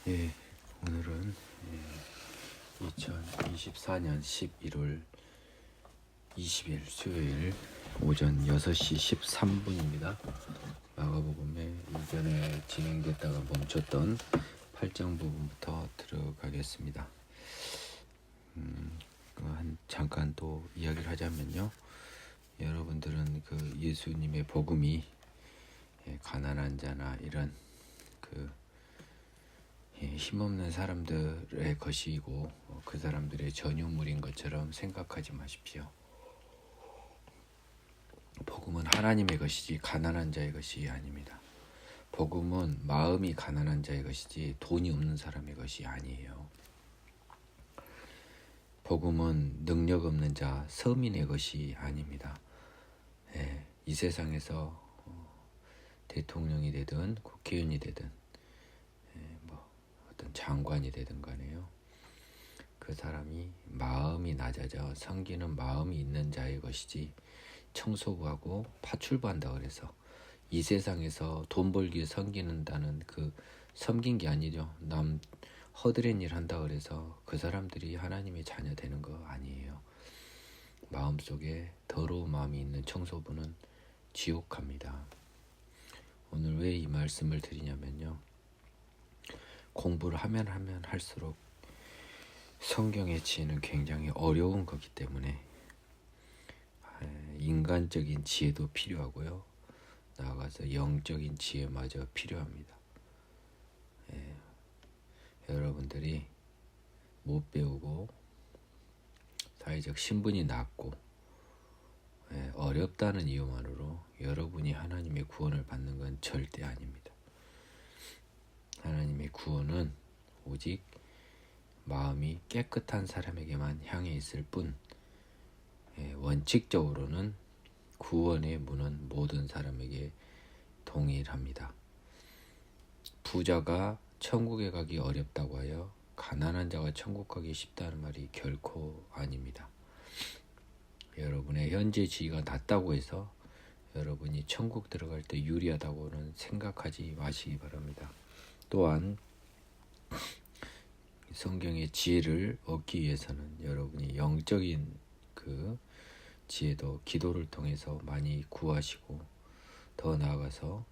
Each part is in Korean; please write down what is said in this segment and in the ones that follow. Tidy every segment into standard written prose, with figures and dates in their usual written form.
예, 오늘은 2024년 11월 20일 수요일 오전 6시 13분입니다. 마가복음에 이전에 진행됐다가 멈췄던 8장 부분부터 들어가겠습니다. 잠깐 또 이야기를 하자면요. 여러분들은 그 예수님의 복음이 가난한 자나 이런 힘없는 사람들의 것이고 그 사람들의 전유물인 것처럼 생각하지 마십시오. 복음은 하나님의 것이지 가난한 자의 것이 아닙니다. 복음은 마음이 가난한 자의 것이지 돈이 없는 사람의 것이 아니에요. 복음은 능력 없는 자, 서민의 것이 아닙니다. 이 세상에서 대통령이 되든 국회의원이 되든 어떤 장관이 되든 간에요. 그 사람이 마음이 낮아져 섬기는 마음이 있는 자의 것이지 청소부하고 파출부한다 그래서 이 세상에서 돈 벌기 위해 섬기는다는 그 섬긴 게 아니죠. 남 허드렛 일 한다 그래서 그 사람들이 하나님의 자녀 되는 거 아니에요. 마음속에 더러운 마음이 있는 청소부는 지옥 갑니다. 오늘 왜 이 말씀을 드리냐면요. 공부를 하면 할수록 성경의 지혜는 굉장히 어려운 거기 때문에 인간적인 지혜도 필요하고요. 나아가서 영적인 지혜마저 필요합니다. 여러분들이 못 배우고 사회적 신분이 낮고 어렵다는 이유만으로 여러분이 하나님의 구원을 받는 건 절대 아닙니다. 하나님의 구원은 오직 마음이 깨끗한 사람에게만 향해 있을 뿐 원칙적으로는 구원의 문은 모든 사람에게 동일합니다. 부자가 천국에 가기 어렵다고 하여 가난한 자가 천국 가기 쉽다는 말이 결코 아닙니다. 여러분의 현재 지위가 낮다고 해서 여러분이 천국 들어갈 때 유리하다고는 생각하지 마시기 바랍니다. 또한 성경의 지혜를 얻기 위해서는 여러분이 영적인 그 지혜도 기도를 통해서 많이 구하시고 더 나아가서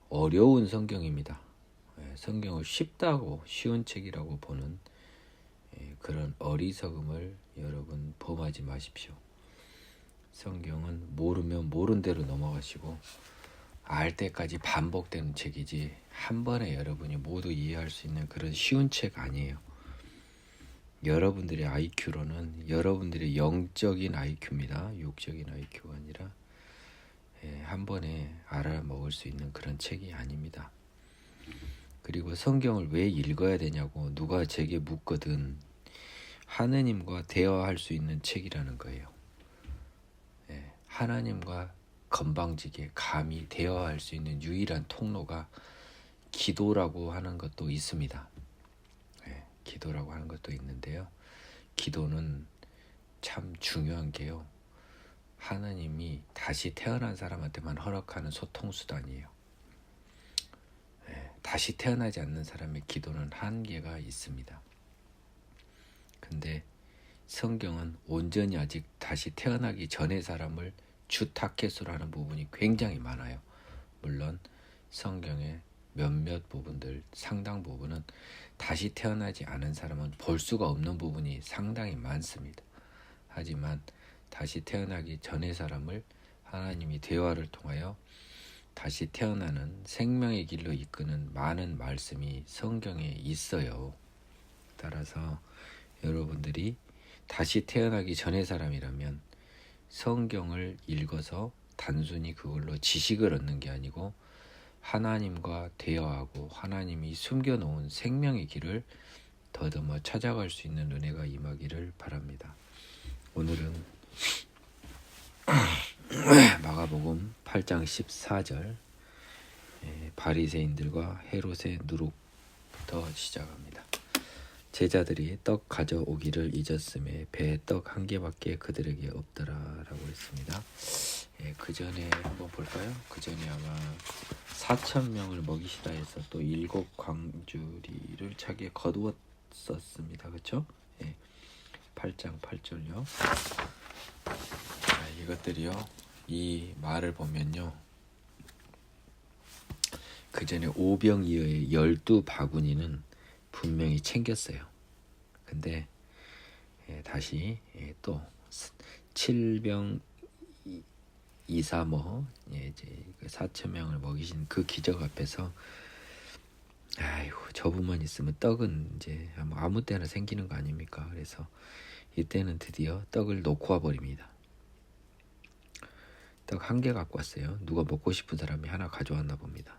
어려운 성경입니다. 성경을 쉽다고 쉬운 책이라고 보는 그런 어리석음을 여러분 범하지 마십시오. 성경은 모르면 모른 대로 넘어가시고 알 때까지 반복되는 책이지 한 번에 여러분이 모두 이해할 수 있는 그런 쉬운 책 아니에요. 여러분들의 IQ로는 여러분들의 영적인 IQ입니다. 육적인 IQ가 아니라 한 번에 알아먹을 수 있는 그런 책이 아닙니다. 그리고 성경을 왜 읽어야 되냐고 누가 제게 묻거든 하느님과 대화할 수 있는 책이라는 거예요. 하나님과 건방지게 감히 대화할 수 있는 유일한 통로가 기도라고 하는 것도 있습니다. 기도라고 하는 것도 있는데요. 기도는 참 중요한 게요. 하나님이 다시 태어난 사람한테만 허락하는 소통수단이에요. 다시 태어나지 않는 사람의 기도는 한계가 있습니다. 근데 성경은 온전히 아직 다시 태어나기 전의 사람을 주타켓으로 하는 부분이 굉장히 많아요. 물론 성경의 몇몇 부분들, 상당 부분은 다시 태어나지 않은 사람은 볼 수가 없는 부분이 상당히 많습니다. 하지만 다시 태어나기 전의 사람을 하나님이 대화를 통하여 다시 태어나는 생명의 길로 이끄는 많은 말씀이 성경에 있어요. 따라서 여러분들이 다시 태어나기 전의 사람이라면 성경을 읽어서 단순히 그걸로 지식을 얻는 게 아니고 하나님과 대화하고 하나님이 숨겨놓은 생명의 길을 더듬어 찾아갈 수 있는 은혜가 임하기를 바랍니다. 오늘은 마가복음 8장 14절 바리새인들과 헤롯의 누룩부터 시작합니다. 제자들이 떡 가져오기를 잊었음에 배에 떡 한 개밖에 그들에게 없더라라고 했습니다. 예, 그 전에 한번 볼까요? 그 전에 아마 4천 명을 먹이시라 해서 또 7광주리를 자기에 거두었었습니다. 그렇죠? 예, 8장 8절요. 자, 이것들이요. 이 말을 보면요. 그 전에 오병이어의 12바구니는 분명히 챙겼어요. 근데 다시 또 7병 이사모 이제 4천 명을 먹이신 그 기적 앞에서 아이고 저분만 있으면 떡은 이제 아무 때나 생기는 거 아닙니까? 그래서 이때는 드디어 떡을 놓고 와 버립니다. 떡 한 개 갖고 왔어요. 누가 먹고 싶은 사람이 하나 가져왔나 봅니다.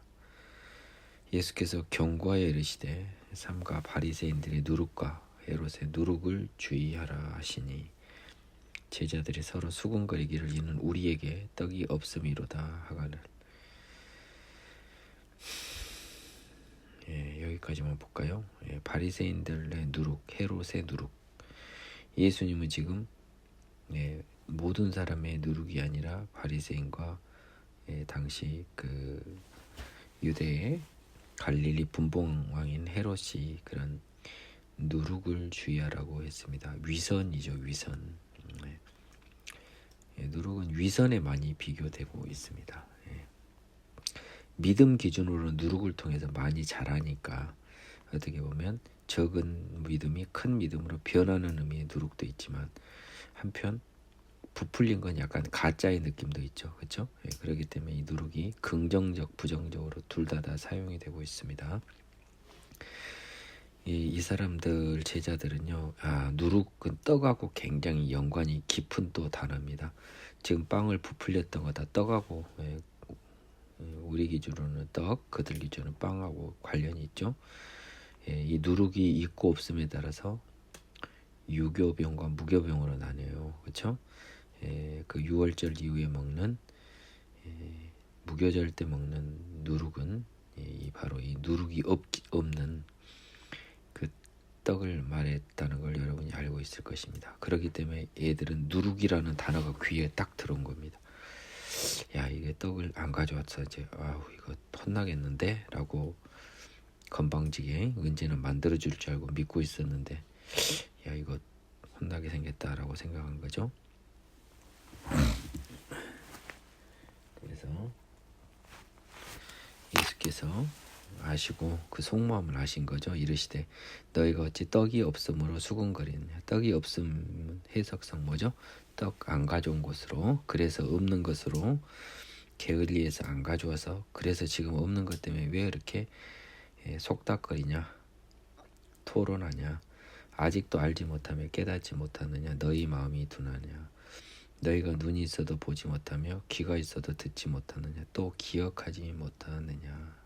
예수께서 경고하여 이르시되 삼가 바리새인들의 누룩과 헤롯의 누룩을 주의하라 하시니 제자들이 서로 수군거리기를 이는 우리에게 떡이 없음이로다 하거늘. 여기까지만 볼까요? 바리새인들의 누룩, 헤롯의 누룩. 예수님은 지금 모든 사람의 누룩이 아니라 바리새인과 당시 그 유대의 갈릴리 분봉왕인 헤롯이 그런 누룩을 주의하라고 했습니다. 위선이죠, 위선. 누룩은 위선에 많이 비교되고 있습니다. 믿음 기준으로 누룩을 통해서 많이 자라니까 어떻게 보면 적은 믿음이 큰 믿음으로 변하는 의미의 누룩도 있지만 한편 부풀린 건 약간 가짜의 느낌도 있죠. 그렇죠? 그렇기 때문에 이 누룩이 긍정적, 부정적으로 둘 다 사용이 되고 있습니다. 이 사람들 제자들은요, 누룩은 떡하고 굉장히 연관이 깊은 또 단어입니다. 지금 빵을 부풀렸던 거 다 떡하고 우리 기준으로는 떡, 그들 기준으로는 빵하고 관련이 있죠. 이 누룩이 있고 없음에 따라서 유교병과 무교병으로 나뉘어요. 그렇죠? 그 6월절 이후에 먹는 무교절 때 먹는 누룩은 바로 이 누룩이 없는 그 떡을 말했다는 걸 여러분이 알고 있을 것입니다. 그렇기 때문에 애들은 누룩이라는 단어가 귀에 딱 들어온 겁니다. 야, 이게 떡을 안 가져왔어 이제 이거 혼나겠는데 라고 건방지게 은재는 만들어줄 줄 알고 믿고 있었는데 야, 이거 혼나게 생겼다라고 생각한 거죠. 그래서 예수께서 아시고 그 속마음을 아신 거죠. 이르시되 너희가 어찌 떡이 없음으로 수군거리느냐. 떡이 없음 해석상 뭐죠? 떡 안 가져온 것으로, 그래서 없는 것으로 게을리해서 안 가져와서, 그래서 지금 없는 것 때문에 왜 이렇게 속닥거리냐, 토론하냐, 아직도 알지 못하며 깨닫지 못하느냐, 너희 마음이 둔하냐, 너희가 눈이 있어도 보지 못하며 귀가 있어도 듣지 못하느냐, 또 기억하지 못하느냐.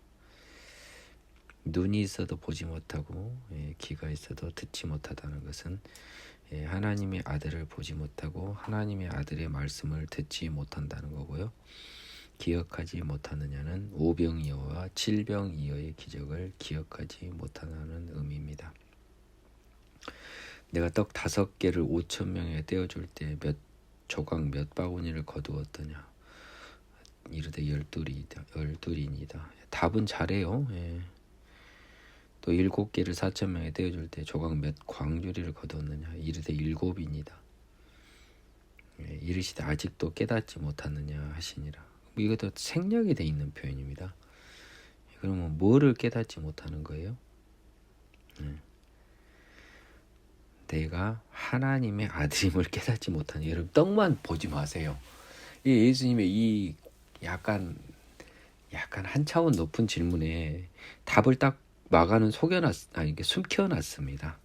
눈이 있어도 보지 못하고 귀가 있어도 듣지 못하다는 것은 하나님의 아들을 보지 못하고 하나님의 아들의 말씀을 듣지 못한다는 거고요. 기억하지 못하느냐는 오병이어와 7병이어의 기적을 기억하지 못하는 의미입니다. 내가 떡 5개를 5,000명에 떼어줄 때 몇 조각 몇 바구니를 거두었더냐. 이르되 12이니다. 답은 잘해요. 또 7개를 4,000명에 떼어줄 때 조각 몇 광주리를 거두었느냐. 이르되 7이니다. 이르시되 아직도 깨닫지 못하느냐 하시니라. 이것도 생략이 돼 있는 표현입니다. 그러면 뭐를 깨닫지 못하는 거예요? 내가 하나님의 아들임을 깨닫지 못하는. 여러분 떡만 보지 마세요. 이 예수님의 이 약간 한 차원 높은 질문에 답을 딱 마가는 숨겨놨습니다.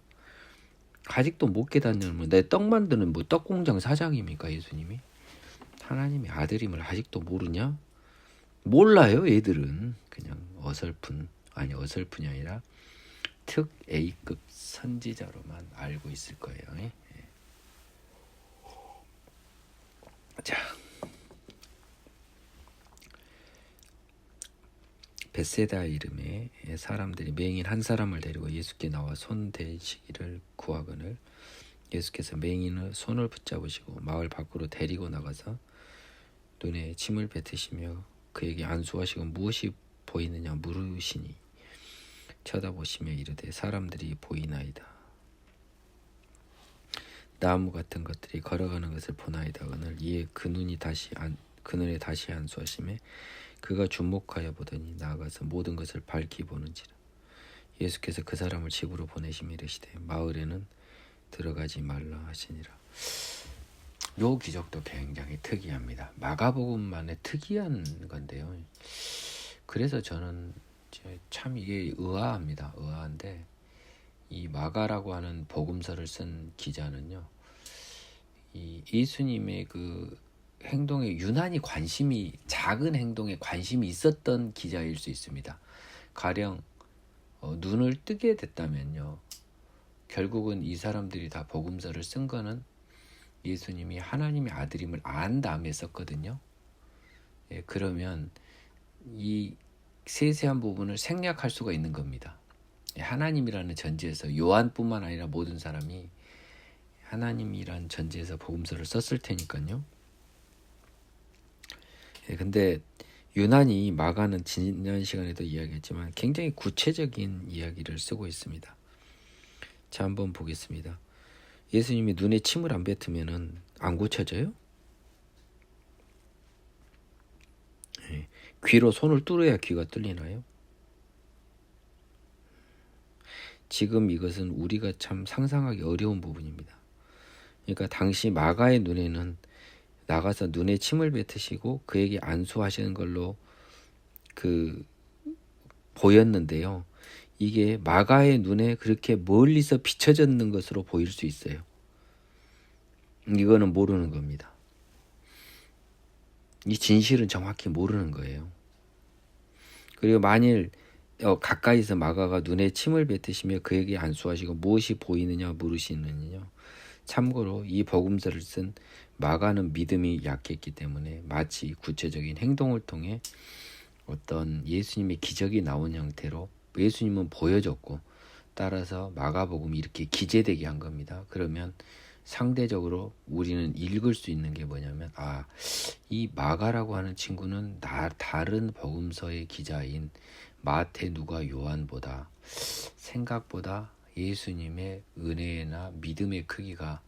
아직도 못 깨닫냐면 내 떡 만드는 뭐 떡공장 사장입니까 예수님이? 하나님의 아들임을 아직도 모르냐? 몰라요. 애들은 그냥 어설픈이 아니라 특 A급 선지자로만 알고 있을 거예요. 자, 벳세다 이름의 사람들이 맹인 한 사람을 데리고 예수께 나와 손 대시기를 구하거늘 예수께서 맹인의 손을 붙잡으시고 마을 밖으로 데리고 나가서 눈에 침을 뱉으시며 그에게 안수하시고 무엇이 보이느냐 물으시니 쳐다보시며 이르되 사람들이 보이나이다. 나무 같은 것들이 걸어가는 것을 보나이다. 그날 이에 그 눈에 다시 안수하시매 그가 주목하여 보더니 나아가서 모든 것을 밝히 보는지라. 예수께서 그 사람을 집으로 보내시며 이르시되 마을에는 들어가지 말라 하시니라. 요 기적도 굉장히 특이합니다. 마가복음만의 특이한 건데요. 그래서 저는 참 이게 의아합니다. 의아한데 이 마가라고 하는 복음서를 쓴 기자는요, 이 예수님의 그 행동에 유난히 작은 행동에 관심이 있었던 기자일 수 있습니다. 가령 눈을 뜨게 됐다면요, 결국은 이 사람들이 다 복음서를 쓴 거는 예수님이 하나님의 아들임을 안 다음에 썼거든요. 예, 그러면 이 세세한 부분을 생략할 수가 있는 겁니다. 하나님이라는 전제에서 요한뿐만 아니라 모든 사람이 하나님이란 전제에서 복음서를 썼을 테니까요. 예, 근데 유난히 마가는 지난 시간에도 이야기했지만 굉장히 구체적인 이야기를 쓰고 있습니다. 자, 한번 보겠습니다. 예수님이 눈에 침을 안 뱉으면은 안 고쳐져요? 예, 귀로 손을 뚫어야 귀가 뚫리나요? 지금 이것은 우리가 참 상상하기 어려운 부분입니다. 그러니까 당시 마가의 눈에는 나가서 눈에 침을 뱉으시고 그에게 안수하시는 걸로 보였는데요. 이게 마가의 눈에 그렇게 멀리서 비춰졌는 것으로 보일 수 있어요. 이거는 모르는 겁니다. 이 진실은 정확히 모르는 거예요. 그리고 만일 가까이서 마가가 눈에 침을 뱉으시며 그에게 안수하시고 무엇이 보이느냐 물으시느냐. 참고로 이 복음서를 쓴 마가는 믿음이 약했기 때문에 마치 구체적인 행동을 통해 어떤 예수님의 기적이 나온 형태로 예수님은 보여줬고, 따라서 마가복음이 이렇게 기재되게 한 겁니다. 그러면 상대적으로 우리는 읽을 수 있는 게 뭐냐면, 이 마가라고 하는 친구는 다른 복음서의 기자인 마태, 누가, 요한보다 생각보다 예수님의 은혜나 믿음의 크기가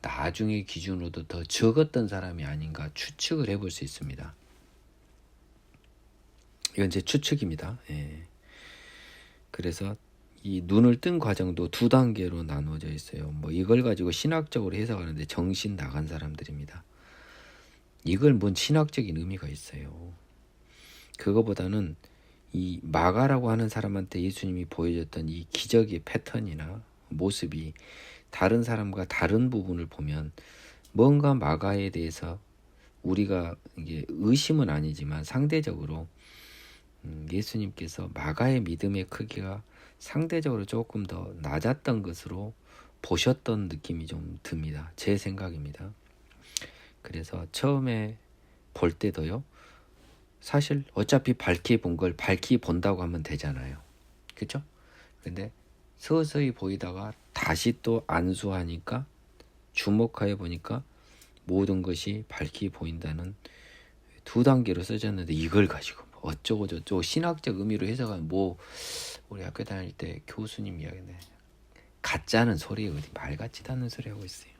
나중의 기준으로도 더 적었던 사람이 아닌가 추측을 해볼 수 있습니다. 이건 제 추측입니다. 예. 그래서 이 눈을 뜬 과정도 두 단계로 나누어져 있어요. 이걸 가지고 신학적으로 해석하는데 정신 나간 사람들입니다. 이걸 뭔 신학적인 의미가 있어요. 그거보다는 이 마가라고 하는 사람한테 예수님이 보여줬던 이 기적의 패턴이나 모습이 다른 사람과 다른 부분을 보면 뭔가 마가에 대해서 우리가 이게 의심은 아니지만 상대적으로 예수님께서 마가의 믿음의 크기가 상대적으로 조금 더 낮았던 것으로 보셨던 느낌이 좀 듭니다. 제 생각입니다. 그래서 처음에 볼 때도요, 사실 어차피 밝히 본 걸 밝히 본다고 하면 되잖아요. 그렇죠? 근데 서서히 보이다가 다시 또 안수하니까 주목하여 보니까 모든 것이 밝히 보인다는 두 단계로 써졌는데, 이걸 가지고 어쩌고 저쩌고 신학적 의미로 해석하면 우리 학교 다닐 때 교수님 이야기네. 가짜는 소리, 어디 말 같지도 않은 소리 하고 있어요.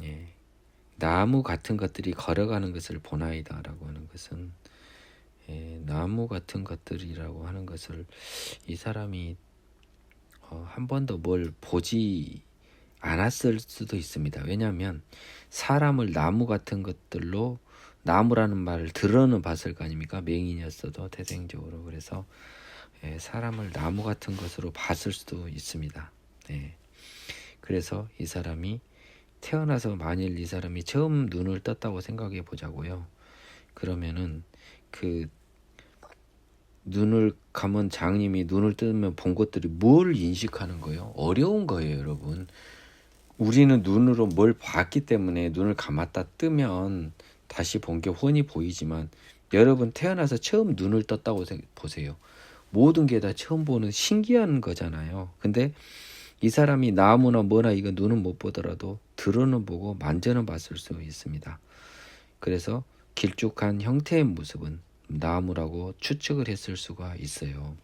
예. 나무 같은 것들이 걸어가는 것을 보나이다 라고 하는 것은, 나무 같은 것들이라고 하는 것을 이 사람이 한 번도 뭘 보지 않았을 수도 있습니다. 왜냐하면 사람을 나무 같은 것들로, 나무라는 말을 들어는 봤을 거 아닙니까? 맹인이었어도 태생적으로. 그래서 사람을 나무 같은 것으로 봤을 수도 있습니다. 그래서 이 사람이 태어나서 만일 이 사람이 처음 눈을 떴다고 생각해 보자고요. 그러면은 그 눈을 감은 장님이 눈을 뜨면 본 것들이 뭘 인식하는 거예요? 어려운 거예요, 여러분. 우리는 눈으로 뭘 봤기 때문에 눈을 감았다 뜨면 다시 본 게 훤히 보이지만 여러분 태어나서 처음 눈을 떴다고 보세요. 모든 게 다 처음 보는 신기한 거잖아요. 근데 이 사람이 나무나 뭐나 이거 눈은 못 보더라도 들어는 보고 만져는 봤을 수 있습니다. 그래서 길쭉한 형태의 모습은 나무라고 추측을 했을 수가 있어요.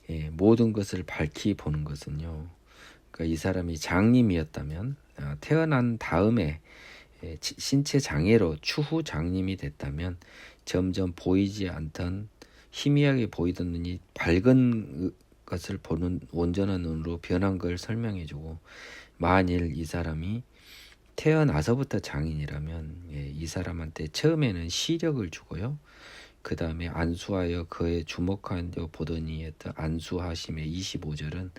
예, 모든 것을 밝히 보는 것은요. 그러니까 이 사람이 장님이었다면 태어난 다음에 신체 장애로 추후 장님이 됐다면 점점 보이지 않던 희미하게 보이던 눈이 밝은 것을 보는 온전한 눈으로 변한 걸 설명해주고, 만일 이 사람이 태어나서부터 장인이라면 이 사람한테 처음에는 시력을 주고요. 그 다음에 안수하여 그의 주목하여 보더니 했던 안수하심의 25절은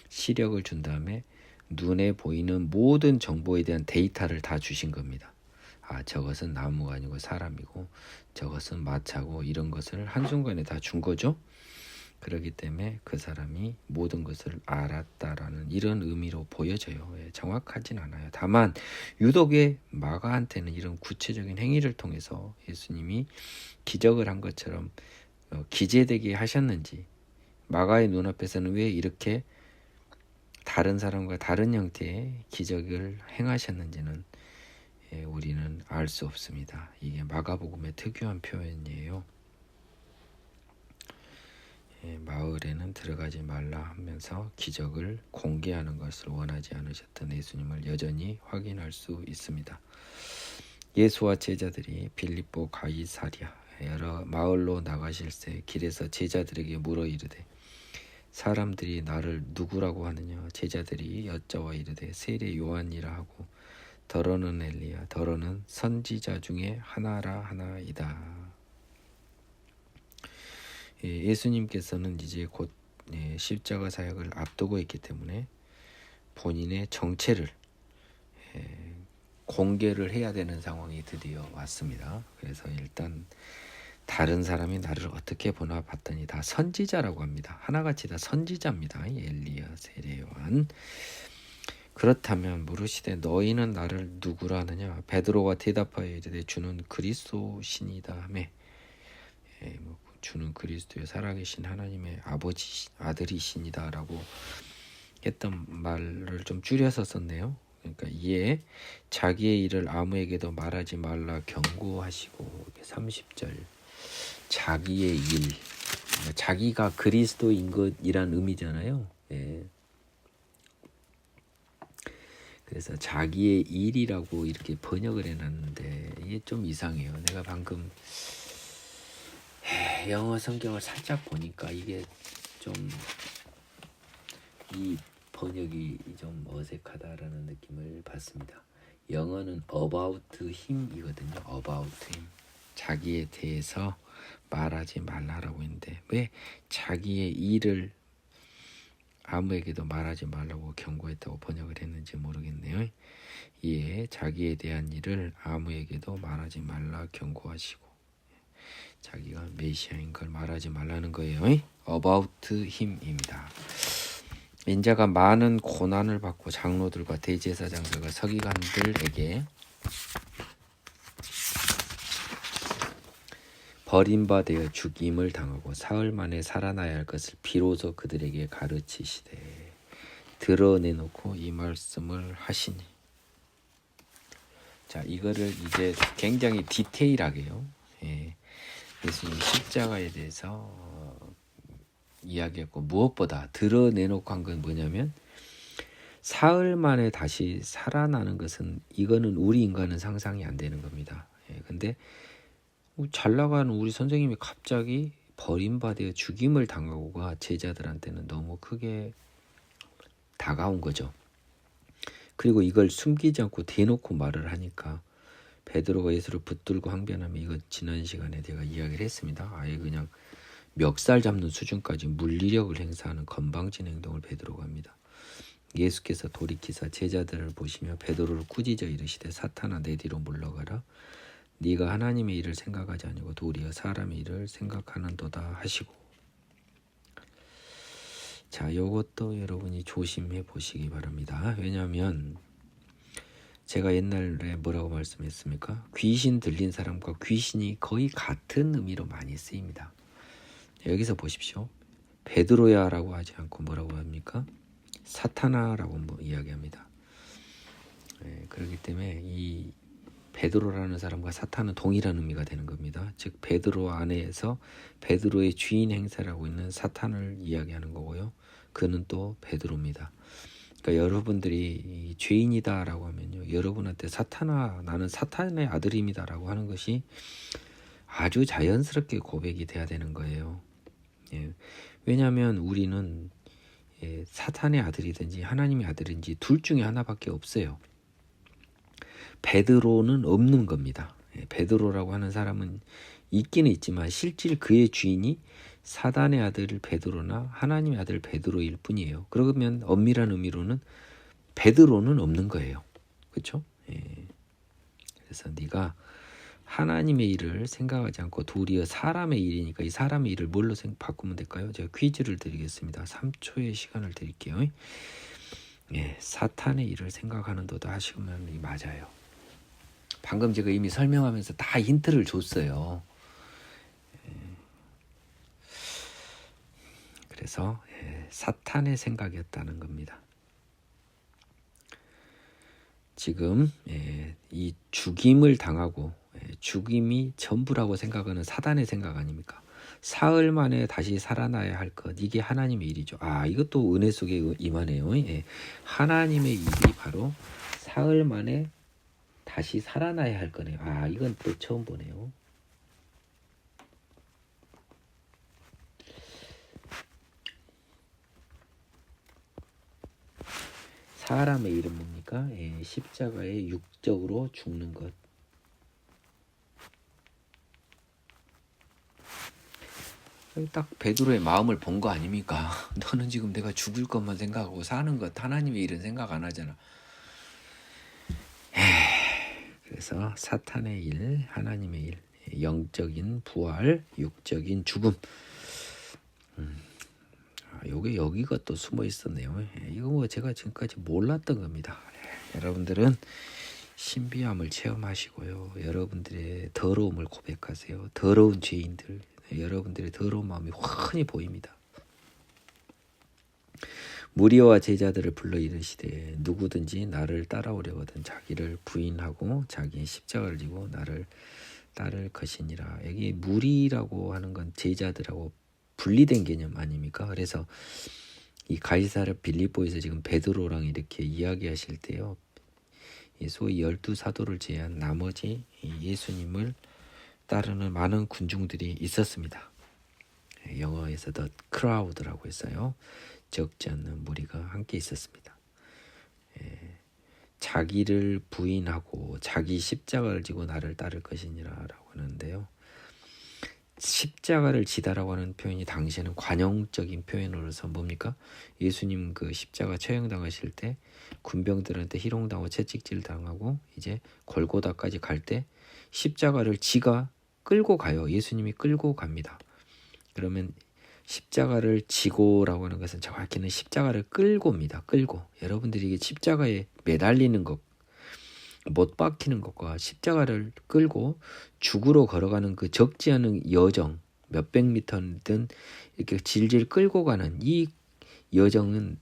시력을 준 다음에 눈에 보이는 모든 정보에 대한 데이터를 다 주신 겁니다. 저것은 나무가 아니고 사람이고 저것은 마차고 이런 것을 한순간에 다 준 거죠. 그렇기 때문에 그 사람이 모든 것을 알았다라는 이런 의미로 보여져요. 정확하진 않아요. 다만 유독의 마가한테는 이런 구체적인 행위를 통해서 예수님이 기적을 한 것처럼 기재되게 하셨는지, 마가의 눈앞에서는 왜 이렇게 다른 사람과 다른 형태의 기적을 행하셨는지는 우리는 알 수 없습니다. 이게 마가복음의 특유한 표현이에요. 마을에는 들어가지 말라 하면서 기적을 공개하는 것을 원하지 않으셨던 예수님을 여전히 확인할 수 있습니다. 예수와 제자들이 빌립보 가이사랴 여러 마을로 나가실새 길에서 제자들에게 물어 이르되 사람들이 나를 누구라고 하느냐. 제자들이 여짜와 이르되 세례 요한이라 하고 더러는 엘리야 더러는 선지자 중에 하나라 하나이다. 예수님께서는 이제 곧 십자가 사역을 앞두고 있기 때문에 본인의 정체를 공개를 해야 되는 상황이 드디어 왔습니다. 그래서 일단 다른 사람이 나를 어떻게 보나 봤더니 다 선지자라고 합니다. 하나같이 다 선지자입니다. 엘리야, 세례 요한. 그렇다면 물으시되 너희는 나를 누구라 하느냐. 베드로가 대답하여 이르되 주는 그리스도시니이다 하며, 주는 그리스도의 살아계신 하나님의 아들이시니다라고 했던 말을 좀 줄여서 썼네요. 그러니까 이에 자기의 일을 아무에게도 말하지 말라 경고하시고, 30절 자기의 일, 자기가 그리스도인 것이란 의미잖아요. 그래서 자기의 일이라고 이렇게 번역을 해놨는데 이게 좀 이상해요. 내가 방금 영어 성경을 살짝 보니까 이게 좀 이 번역이 좀 어색하다라는 느낌을 받습니다. 영어는 about him이거든요. about him. 자기에 대해서 말하지 말라라고 했는데 왜 자기의 일을 아무에게도 말하지 말라고 경고했다고 번역을 했는지 모르겠네요. 이에 자기에 대한 일을 아무에게도 말하지 말라 경고하시고, 자기가 메시아인 걸 말하지 말라는 거예요. about him입니다. 인자가 많은 고난을 받고 장로들과 대제사장들과 서기관들에게 버림받아 죽임을 당하고 사흘 만에 살아나야 할 것을 비로소 그들에게 가르치시되 드러내놓고 이 말씀을 하시니. 자, 이거를 이제 굉장히 디테일하게요. 예수님 십자가에 대해서 이야기했고, 무엇보다 드러내놓고 한 건 뭐냐면 사흘 만에 다시 살아나는 것은 이거는 우리 인간은 상상이 안 되는 겁니다. 근데 잘 나가는 우리 선생님이 갑자기 버림받아 죽임을 당하고가 제자들한테는 너무 크게 다가온 거죠. 그리고 이걸 숨기지 않고 대놓고 말을 하니까 베드로가 예수를 붙들고 항변하면, 이거 지난 시간에 제가 이야기를 했습니다. 아예 그냥 멱살 잡는 수준까지 물리력을 행사하는 건방진 행동을 베드로가 합니다. 예수께서 돌이키사 제자들을 보시며 베드로를 꾸짖어 이르시되 사탄아 내 뒤로 물러가라. 네가 하나님의 일을 생각하지 아니고 도리어 사람의 일을 생각하는도다 하시고. 자, 이것도 여러분이 조심해 보시기 바랍니다. 왜냐하면 제가 옛날에 뭐라고 말씀했습니까? 귀신 들린 사람과 귀신이 거의 같은 의미로 많이 쓰입니다. 여기서 보십시오. 베드로야라고 하지 않고 뭐라고 합니까? 사타나라고 이야기합니다. 그렇기 때문에 이 베드로라는 사람과 사탄은 동일한 의미가 되는 겁니다. 즉 베드로 안에서 베드로의 주인 행세를 하고 있는 사탄을 이야기하는 거고요. 그는 또 베드로입니다. 그러니까 여러분들이 죄인이다라고 하면요, 여러분한테 사탄아, 나는 사탄의 아들입니다라고 하는 것이 아주 자연스럽게 고백이 돼야 되는 거예요. 왜냐하면 우리는 사탄의 아들이든지 하나님의 아들인지 둘 중에 하나밖에 없어요. 베드로는 없는 겁니다. 베드로라고 하는 사람은 있기는 있지만 실질 그의 주인이 사단의 아들 베드로나 하나님의 아들 베드로일 뿐이에요. 그러면 엄밀한 의미로는 베드로는 없는 거예요. 그렇죠? 그래서 네가 하나님의 일을 생각하지 않고 도리어 사람의 일이니까 이 사람의 일을 뭘로 바꾸면 될까요? 제가 퀴즈를 드리겠습니다. 3초의 시간을 드릴게요. 사탄의 일을 생각하는 도다 하시면 맞아요. 방금 제가 이미 설명하면서 다 힌트를 줬어요. 그래서 사탄의 생각이었다는 겁니다. 지금 이 죽임을 당하고 죽임이 전부라고 생각하는 사단의 생각 아닙니까? 사흘 만에 다시 살아나야 할 것, 이게 하나님의 일이죠. 이것도 은혜 속에 임하네요. 하나님의 일이 바로 사흘 만에 다시 살아나야 할 거네요. 이건 또 처음 보네요. 사람의 일은 뭡니까? 십자가에 육적으로 죽는 것. 딱 베드로의 마음을 본 거 아닙니까? 너는 지금 내가 죽을 것만 생각하고 사는 것, 하나님의 일은 생각 안 하잖아. 그래서 사탄의 일, 하나님의 일, 영적인 부활, 육적인 죽음. 여기가 또 숨어 있었네요. 이거 뭐 제가 지금까지 몰랐던 겁니다. 여러분들은 신비함을 체험하시고요. 여러분들의 더러움을 고백하세요. 더러운 죄인들, 여러분들의 더러운 마음이 훤히 보입니다. 무리와 제자들을 불러 이르시되 누구든지 나를 따라오려거든 자기를 부인하고 자기의 십자가를 지고 나를 따를 것이니라. 여기 무리라고 하는 건 제자들하고 분리된 개념 아닙니까? 그래서 이 가이사랴 빌립보에서 지금 베드로랑 이렇게 이야기하실 때요, 소위 12사도를 제외한 나머지 예수님을 따르는 많은 군중들이 있었습니다. 영어에서 The crowd라고 했어요. 적지 않는 무리가 함께 있었습니다. 자기를 부인하고 자기 십자가를 지고 나를 따를 것이니라 라고 하는데요, 십자가를 지다라고 하는 표현이 당시에는 관용적인 표현으로서 뭡니까? 예수님 그 십자가 처형당하실 때 군병들한테 희롱당하고 채찍질 당하고 이제 골고다까지 갈 때 십자가를 지가 끌고 가요. 예수님이 끌고 갑니다. 그러면 십자가를 지고라고 하는 것은 정확히는 십자가를 끌고입니다. 끌고. 여러분들이 이게 십자가에 매달리는 것, 못 박히는 것과 십자가를 끌고 죽으로 걸어가는 그 적지 않은 여정, 몇백 미터든 이렇게 질질 끌고 가는 이 여정은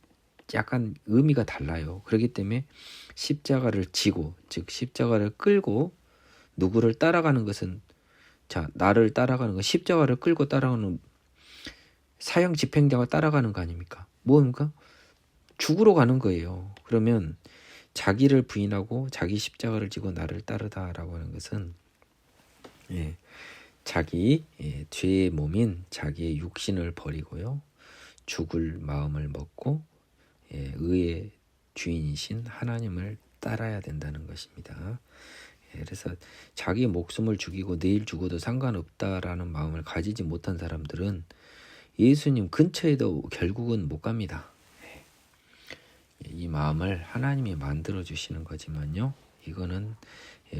약간 의미가 달라요. 그렇기 때문에 십자가를 지고, 즉 십자가를 끌고 누구를 따라가는 것은, 나를 따라가는 건 십자가를 끌고 따라가는 사형 집행자가 따라가는 거 아닙니까? 뭡니까? 죽으러 가는 거예요. 그러면 자기를 부인하고 자기 십자가를 지고 나를 따르다라고 하는 것은 자기 죄의 몸인 자기의 육신을 버리고요, 죽을 마음을 먹고 의의 주인이신 하나님을 따라야 된다는 것입니다. 그래서 자기 목숨을 죽이고 내일 죽어도 상관없다라는 마음을 가지지 못한 사람들은 예수님 근처에도 결국은 못 갑니다. 이 마음을 하나님이 만들어 주시는 거지만요, 이거는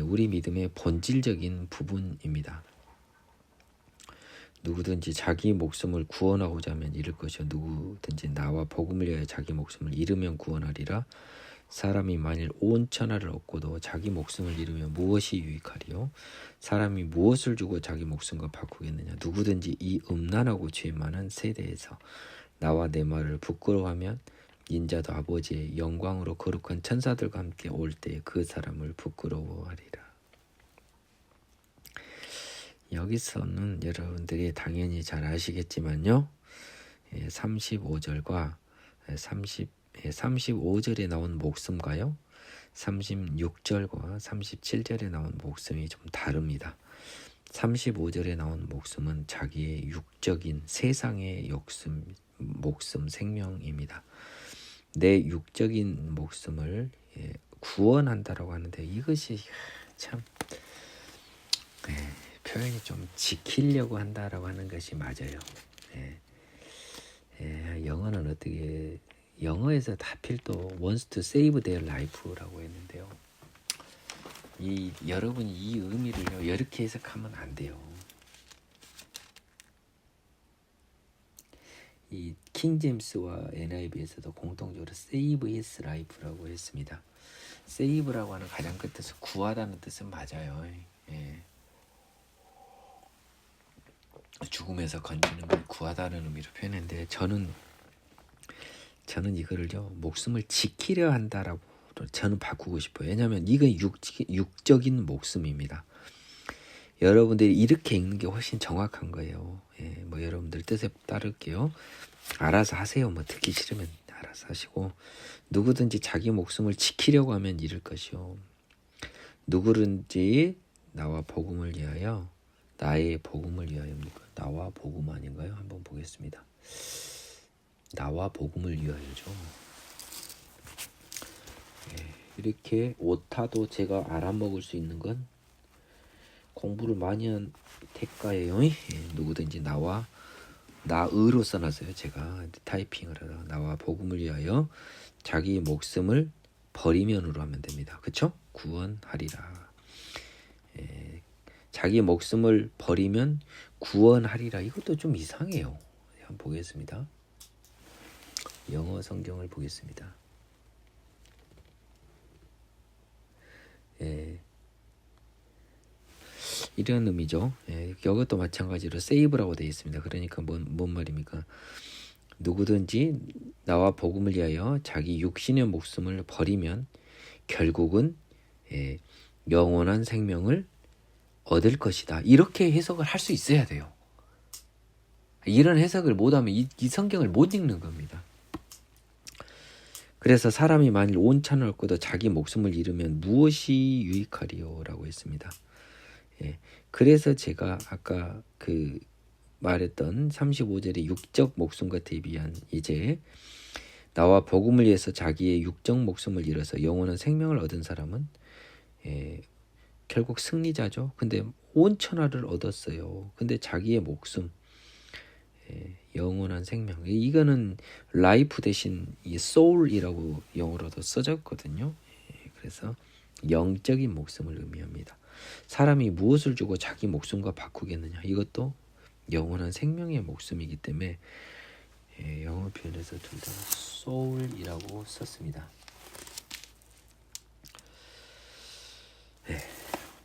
우리 믿음의 본질적인 부분입니다. 누구든지 자기 목숨을 구원하고자 하면 잃을 것이요 누구든지 나와 복음을 위하여 자기 목숨을 잃으면 구원하리라. 사람이 만일 온 천하를 얻고도 자기 목숨을 잃으면 무엇이 유익하리요? 사람이 무엇을 주고 자기 목숨과 바꾸겠느냐? 누구든지 이 음란하고 죄 많은 세대에서 나와 내 말을 부끄러워하면 인자도 아버지의 영광으로 거룩한 천사들과 함께 올 때 그 사람을 부끄러워하리라. 여기서는 여러분들이 당연히 잘 아시겠지만요. 35절과 35절에 나온 목숨과요. 36절과 37절에 나온 목숨이 좀 다릅니다. 35절에 나온 목숨은 자기의 육적인 세상의 목숨 생명입니다. 내 육적인 목숨을 구원한다라고 하는데 이것이 참 표현이 좀 지키려고 한다라고 하는 것이 맞아요. 영어는 어떻게 영어에서 하필 또 wants to save their life라고 했는데요. 여러분이 이 의미를요 이렇게 해석하면 안 돼요. 이 킹제임스와 NIV에서도 공통적으로 save his life라고 했습니다. save라고 하는 가장 큰 뜻은 구하다는 뜻은 맞아요. 죽음에서 건지는 걸 구하다는 의미로 표현했는데 저는 이거를요 목숨을 지키려 한다라고 저는 바꾸고 싶어요. 왜냐하면 이건 육적인 목숨입니다. 여러분들이 이렇게 읽는 게 훨씬 정확한 거예요. 뭐 여러분들 뜻에 따를게요. 알아서 하세요. 뭐 듣기 싫으면 알아서 하시고 누구든지 자기 목숨을 지키려고 하면 잃을 것이요. 누구든지 나와 복음을 위하여 나의 복음을 위하여입니까? 나와 복음 아닌가요? 한번 보겠습니다. 나와 복음을 위하여죠. 이렇게 오타도 제가 알아먹을 수 있는 건 공부를 많이 한 대가예요. 누구든지 나의로 써놨어요. 제가 타이핑을 하다가 나와 복음을 위하여 자기 목숨을 버리면으로 하면 됩니다. 그쵸? 구원하리라. 자기 목숨을 버리면 구원하리라. 이것도 좀 이상해요. 한번 보겠습니다. 영어 성경을 보겠습니다. 이런 의미죠. 이것도 마찬가지로 save라고 되어 있습니다. 그러니까 뭔 말입니까? 누구든지 나와 복음을 위하여 자기 육신의 목숨을 버리면 결국은 영원한 생명을 얻을 것이다. 이렇게 해석을 할 수 있어야 돼요. 이런 해석을 못하면 이 성경을 못 읽는 겁니다. 그래서 사람이 만일 온 천을 얻고도 자기 목숨을 잃으면 무엇이 유익하리요? 라고 했습니다. 그래서 제가 아까 말했던 35절의 육적 목숨과 대비한 이제 나와 복음을 위해서 자기의 육적 목숨을 잃어서 영원한 생명을 얻은 사람은 결국 승리자죠. 근데 온 천하를 얻었어요. 근데 자기의 목숨 영원한 생명 이거는 라이프 대신 이 soul이라고 영어로도 써졌거든요. 그래서 영적인 목숨을 의미합니다. 사람이 무엇을 주고 자기 목숨과 바꾸겠느냐 이것도 영원한 생명의 목숨이기 때문에 영어 표현에서 둘 다 soul이라고 썼습니다.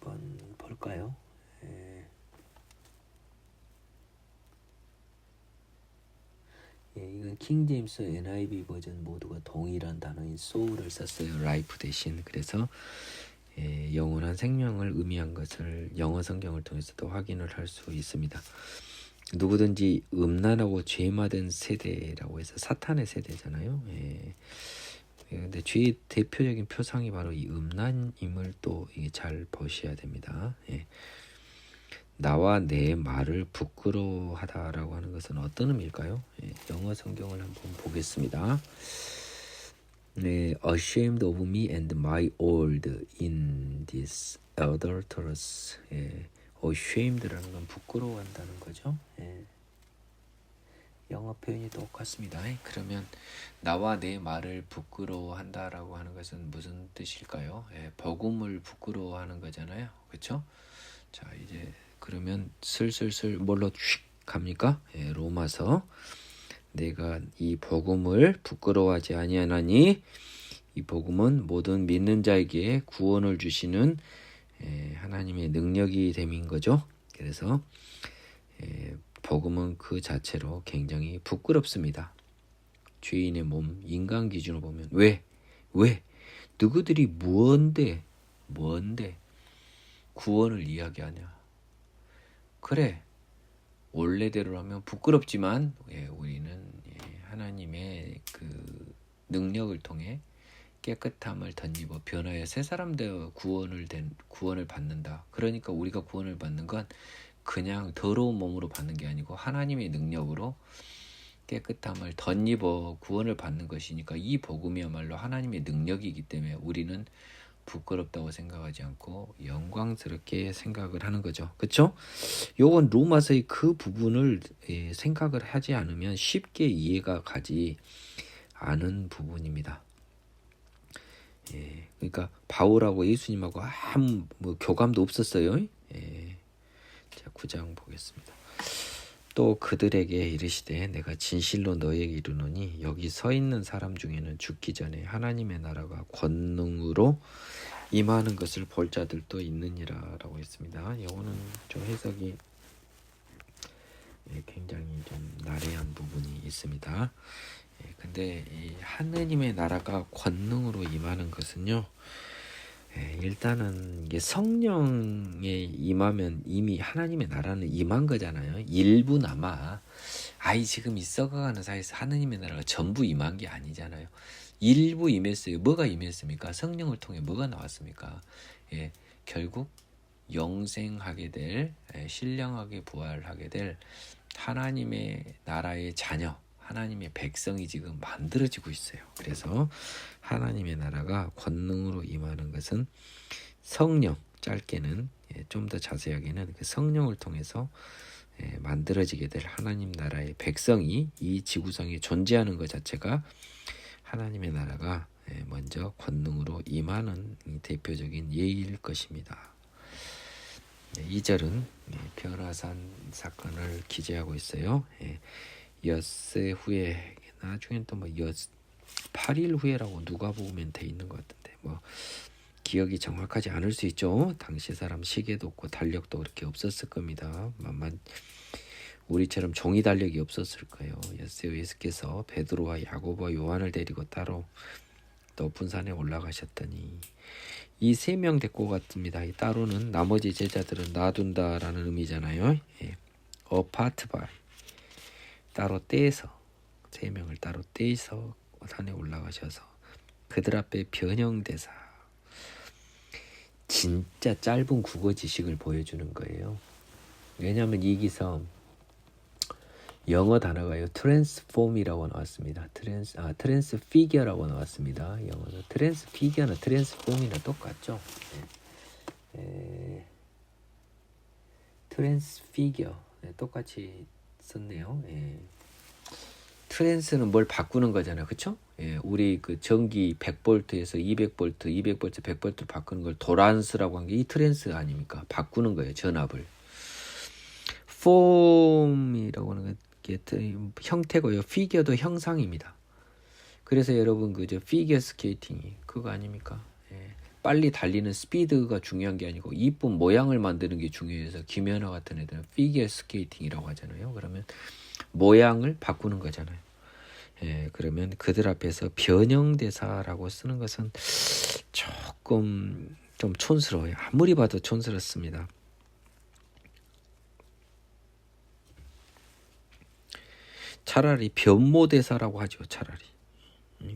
한번 볼까요? 이건 킹제임스 NIV 버전 모두가 동일한 단어인 soul을 썼어요. life 대신. 그래서 영원한 생명을 의미한 것을 영어 성경을 통해서도 확인을 할 수 있습니다. 누구든지 음란하고 죄 많은 세대라고 해서 사탄의 세대잖아요. 근데 죄의 대표적인 표상이 바로 이 음란임을 또 이게 잘 보셔야 됩니다. 나와 내 말을 부끄러워하다라고 하는 것은 어떤 의미일까요? 영어 성경을 한번 보겠습니다. ashamed of me and my old in this adulterous. ashamed라는 건 부끄러워한다는 거죠. 영어 표현이 똑같습니다. 그러면 나와 내 말을 부끄러워한다라고 하는 것은 무슨 뜻일까요? 복음을 부끄러워하는 거잖아요. 그렇죠? 자, 이제 그러면 슬슬 뭘로 휙 갑니까? 로마서 내가 이 복음을 부끄러워하지 아니하나니 이 복음은 모든 믿는 자에게 구원을 주시는 하나님의 능력이 됨인 거죠. 그래서 복음은 그 자체로 굉장히 부끄럽습니다. 죄인의 몸, 인간 기준으로 보면 왜? 누구들이 뭔데 구원을 이야기하냐? 그래, 원래대로라면 부끄럽지만 우리는 하나님의 그 능력을 통해 깨끗함을 덧입어 변하여 새 사람 되어 구원을 받는다. 그러니까 우리가 구원을 받는 건 그냥 더러운 몸으로 받는 게 아니고 하나님의 능력으로 깨끗함을 덧입어 구원을 받는 것이니까 이 복음이야말로 하나님의 능력이기 때문에 우리는 부끄럽다고 생각하지 않고 영광스럽게 생각을 하는 거죠. 그렇죠? 요건 로마서의 그 부분을 생각을 하지 않으면 쉽게 이해가 가지 않은 부분입니다. 그러니까 바울하고 예수님하고 아무 교감도 없었어요. 자, 9장 보겠습니다. 또 그들에게 이르시되 내가 진실로 너희에게 이르노니 여기 서 있는 사람 중에는 죽기 전에 하나님의 나라가 권능으로 임하는 것을 볼 자들도 있느니라 라고 했습니다. 이거는 좀 해석이 굉장히 좀 나래한 부분이 있습니다. 근데 이 하느님의 나라가 권능으로 임하는 것은요, 일단은 이게 성령에 임하면 이미 하나님의 나라는 임한 거잖아요. 일부나마 지금 이 썩어가는 사이에서 하느님의 나라가 전부 임한 게 아니잖아요. 일부 임했어요. 뭐가 임했습니까? 성령을 통해 뭐가 나왔습니까? 결국 영생하게 될, 신령하게 부활하게 될 하나님의 나라의 자녀, 하나님의 백성이 지금 만들어지고 있어요. 그래서 하나님의 나라가 권능으로 임하는 것은 성령, 짧게는 좀 더 자세하게는 그 성령을 통해서 만들어지게 될 하나님 나라의 백성이 이 지구상에 존재하는 것 자체가 하나님의 나라가 먼저 권능으로 임하는 대표적인 예일 것입니다. 2절은 변화산 사건을 기재하고 있어요. 엿새 후에, 나중엔 또 8일 후에라고 누가복음엔 돼 있는 것 같은데 기억이 정확하지 않을 수 있죠. 당시 사람 시계도 없고 달력도 그렇게 없었을 겁니다. 우리처럼 종이 달력이 없었을 거예요. 엿새 후 예수께서 베드로와 야고보와 요한을 데리고 따로 높은 산에 올라가셨더니 이 3명 데리고 갔습니다. 이 따로는 나머지 제자들은 놔둔다라는 의미잖아요. apart by, 따로 떼서 3명을 따로 떼서 산에 올라가셔서 그들 앞에 변형대사, 진짜 짧은 국어 지식을 보여주는 거예요. 왜냐하면 이 기사 영어 단어가요, transform이라고 나왔습니다. transfigure라고 나왔습니다. 영어는 transfigure나 transform이나 똑같죠. transfigure, 똑같이 썼네요. 트랜스는 뭘 바꾸는 거잖아요. 그쵸? 우리 그 전기 100볼트에서 200볼트, 200볼트, 100볼트 바꾸는 걸 도란스라고 한 게 이 트랜스 아닙니까? 바꾸는 거예요. 전압을. 폼이라고 하는 게 형태고요. 피겨도 형상입니다. 그래서 여러분 그저 피겨 스케이팅이 그거 아닙니까? 빨리 달리는 스피드가 중요한 게 아니고 이쁜 모양을 만드는 게 중요해서 김연아 같은 애들은 피겨 스케이팅이라고 하잖아요. 그러면 모양을 바꾸는 거잖아요. 그러면 그들 앞에서 변형대사라고 쓰는 것은 조금 좀 촌스러워요. 아무리 봐도 촌스럽습니다. 차라리 변모대사라고 하죠. 차라리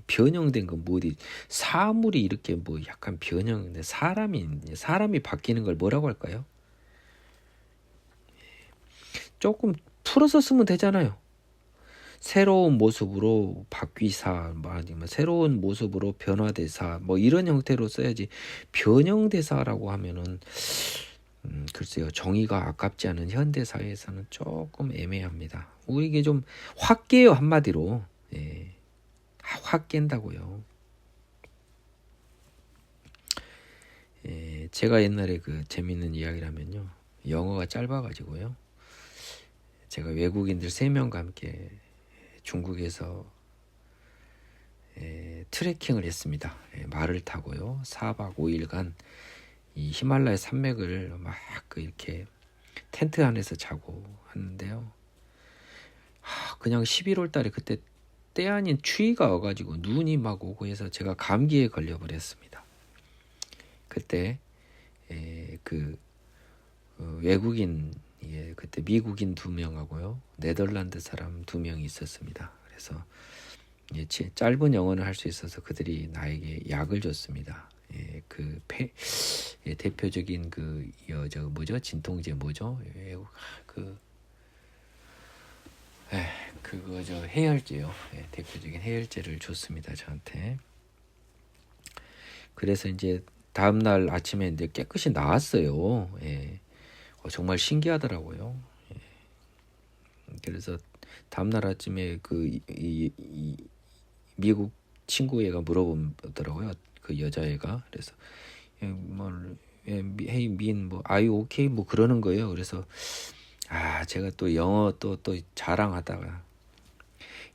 변형된 건 뭐지? 사물이 이렇게 약간 변형인데 사람이 바뀌는 걸 뭐라고 할까요? 조금 풀어서 쓰면 되잖아요. 새로운 모습으로 바뀌사, 아니면 새로운 모습으로 변화대사, 이런 형태로 써야지. 변형대사라고 하면은 글쎄요, 정의가 아깝지 않은 현대사회에서는 조금 애매합니다. 이게 좀 확 깨요, 한마디로. 확 깬다고요. 제가 옛날에 그 재밌는 이야기라면요, 영어가 짧아가지고요, 제가 외국인들 3명과 함께 중국에서 트레킹을 했습니다. 말을 타고요. 4박 5일간 이 히말라야 산맥을 막 이렇게 텐트 안에서 자고 하는데요. 그냥 11월 달에 그때 때 아닌 추위가 와가지고 눈이 막 오고 해서 제가 감기에 걸려버렸습니다. 그때 외국인, 그때 미국인 2명하고요, 네덜란드 사람 2명이 있었습니다. 그래서 짧은 영어를 할 수 있어서 그들이 나에게 약을 줬습니다. 대표적인 진통제 뭐죠? 해열제요. 대표적인 해열제를 줬습니다, 저한테. 그래서 이제 다음 날 아침에 이제 깨끗이 나았어요. 정말 신기하더라고요. 그래서 다음 날 아침에 이 미국 친구 애가 물어보더라고요. 그 여자애가. 그래서 hey 민 are you okay 뭐 그러는 거예요. 그래서 제가 또 영어 또 자랑하다가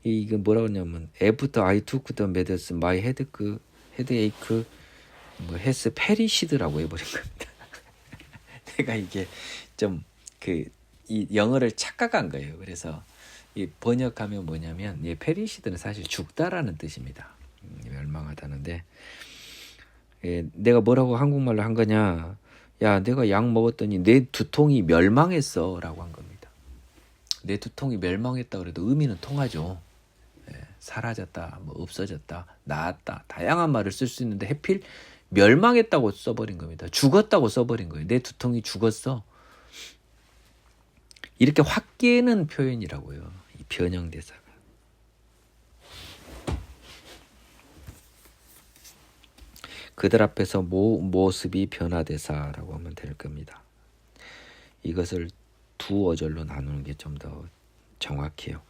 이거 뭐라고 하냐면 after I took the medicine my headache has perissed라고 해버린 겁니다. 내가 이게 좀 이 영어를 착각한 거예요. 그래서 이 번역하면 뭐냐면 페리시드는 사실 죽다라는 뜻입니다. 멸망하다는데 내가 뭐라고 한국말로 한 거냐? 야, 내가 약 먹었더니 내 두통이 멸망했어 라고 한 겁니다. 내 두통이 멸망했다 그래도 의미는 통하죠. 사라졌다, 없어졌다, 나았다, 다양한 말을 쓸 수 있는데 해필 멸망했다고 써버린 겁니다. 죽었다고 써버린 거예요. 내 두통이 죽었어. 이렇게 확 깨는 표현이라고요. 이 변형대사가. 그들 앞에서 모습이 변화대사라고 하면 될 겁니다. 이것을 두 어절로 나누는 게 좀 더 정확해요.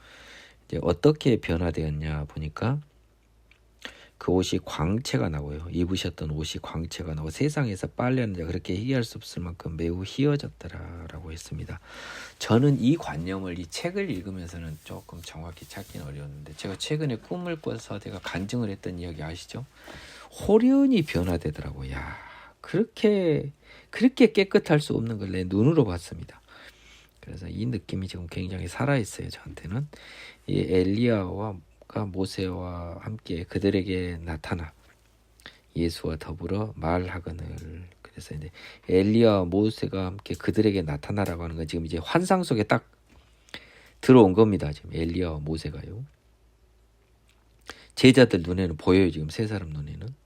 이제 어떻게 변화되었냐 보니까 그 옷이 광채가 나고요. 입으셨던 옷이 광채가 나고 세상에서 빨래는 그렇게 희귀할 수 없을 만큼 매우 희어졌더라라고 했습니다. 저는 이 관념을 이 책을 읽으면서는 조금 정확히 찾기는 어려웠는데 제가 최근에 꿈을 꿔서 제가 간증을 했던 이야기 아시죠? 호련히 변화되더라고요. 야, 그렇게 깨끗할 수 없는 걸 내 눈으로 봤습니다. 그래서 이 느낌이 지금 굉장히 살아있어요. 저한테는 이 엘리야와 모세와 함께 그들에게 나타나 예수와 더불어 말하거늘. 그래서 이제 엘리야와 모세가 함께 그들에게 나타나라고 하는 건 지금 이제 환상 속에 딱 들어온 겁니다. 지금 엘리야와 모세가요. 제자들 눈에는 보여요. 지금 세 사람 눈에는.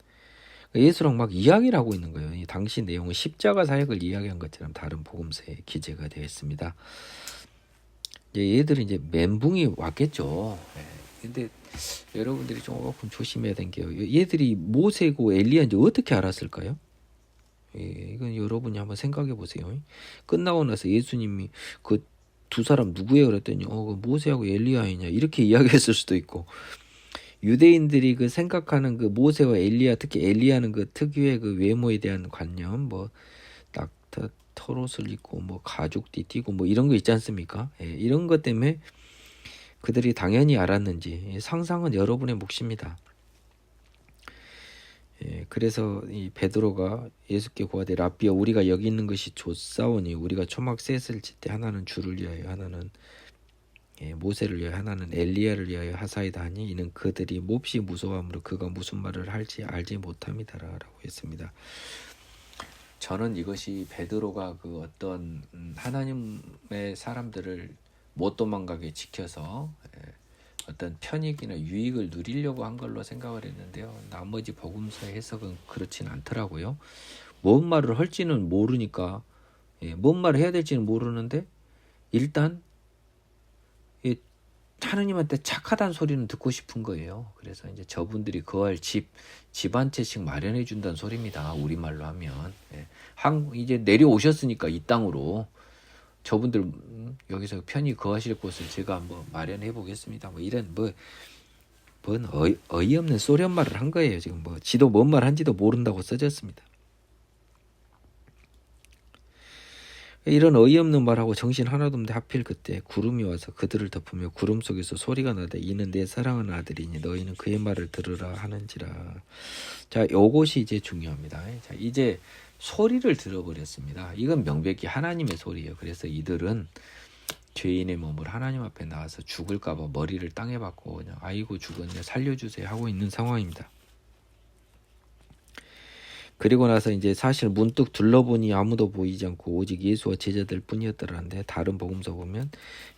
예수랑 막 이야기를 하고 있는 거예요. 이 당시 내용은 십자가 사역을 이야기한 것처럼 다른 복음서에 기재가 되어 있습니다. 얘들은 이제 멘붕이 왔겠죠. 근데 여러분들이 조금 조심해야 되는 게요. 얘들이 모세고 엘리야인지 어떻게 알았을까요? 이건 여러분이 한번 생각해 보세요. 끝나고 나서 예수님이 그 두 사람 누구예요? 그랬더니 모세하고 엘리야이냐 이렇게 이야기했을 수도 있고, 유대인들이 그 생각하는 그 모세와 엘리야, 특히 엘리야는 그 특유의 그 외모에 대한 관념, 딱 털옷을 입고 가죽띠 띠고 이런 거 있지 않습니까? 이런 것 때문에 그들이 당연히 알았는지 상상은 여러분의 몫입니다. 그래서 이 베드로가 예수께 고하되 라비여 우리가 여기 있는 것이 좋사오니 우리가 초막 셋을 칠 때 하나는 주를 위하여 하나는 모세를 위하여 하나는 엘리야를 위하여 하사이다 하니 이는 그들이 몹시 무서워함으로 그가 무슨 말을 할지 알지 못함이다라고 했습니다. 저는 이것이 베드로가 그 어떤 하나님의 사람들을 못 도망가게 지켜서 어떤 편익이나 유익을 누리려고 한 걸로 생각을 했는데요. 나머지 복음서의 해석은 그렇진 않더라고요. 뭔 말을 할지는 모르니까, 뭔 말을 해야 될지는 모르는데 일단 하느님한테 착하다는 소리는 듣고 싶은 거예요. 그래서 이제 저분들이 거할 집 한 채씩 마련해 준다는 소리입니다. 우리말로 하면. 이제 내려오셨으니까 이 땅으로 저분들 여기서 편히 거하실 곳을 제가 한번 마련해 보겠습니다. 이런 뭔 어이없는 소련 말을 한 거예요. 지금 지도 뭔 말 한지도 모른다고 써졌습니다. 이런 어이없는 말하고 정신 하나도 없는데 하필 그때 구름이 와서 그들을 덮으며 구름 속에서 소리가 나되 이는 내 사랑하는 아들이니 너희는 그의 말을 들으라 하는지라. 자, 요것이 이제 중요합니다. 자, 이제 소리를 들어버렸습니다. 이건 명백히 하나님의 소리예요. 그래서 이들은 죄인의 몸을 하나님 앞에 나와서 죽을까봐 머리를 땅에 박고 그냥 아이고 죽었네 살려주세요 하고 있는 상황입니다. 그리고 나서 이제 사실 문득 둘러보니 아무도 보이지 않고 오직 예수와 제자들 뿐이었더라는데 다른 복음서 보면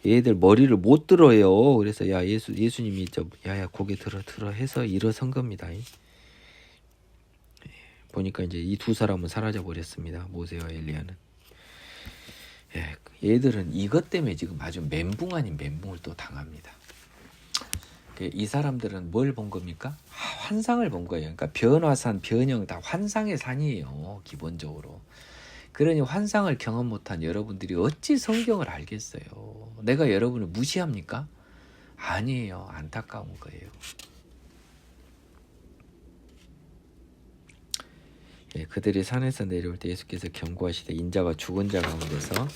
얘들 머리를 못 들어요. 그래서 야 예수님이 야야 고개 들어 해서 일어선 겁니다. 보니까 이제 이 두 사람은 사라져 버렸습니다. 모세와 엘리야는. 얘들은 이것 때문에 지금 아주 멘붕 아닌 멘붕을 또 당합니다. 이 사람들은 뭘 본 겁니까? 환상을 본 거예요. 그러니까 변화산, 변형 다 환상의 산이에요. 기본적으로. 그러니 환상을 경험 못한 여러분들이 어찌 성경을 알겠어요. 내가 여러분을 무시합니까? 아니에요. 안타까운 거예요. 그들이 산에서 내려올 때 예수께서 경고하시되 인자가 죽은 자 가운데서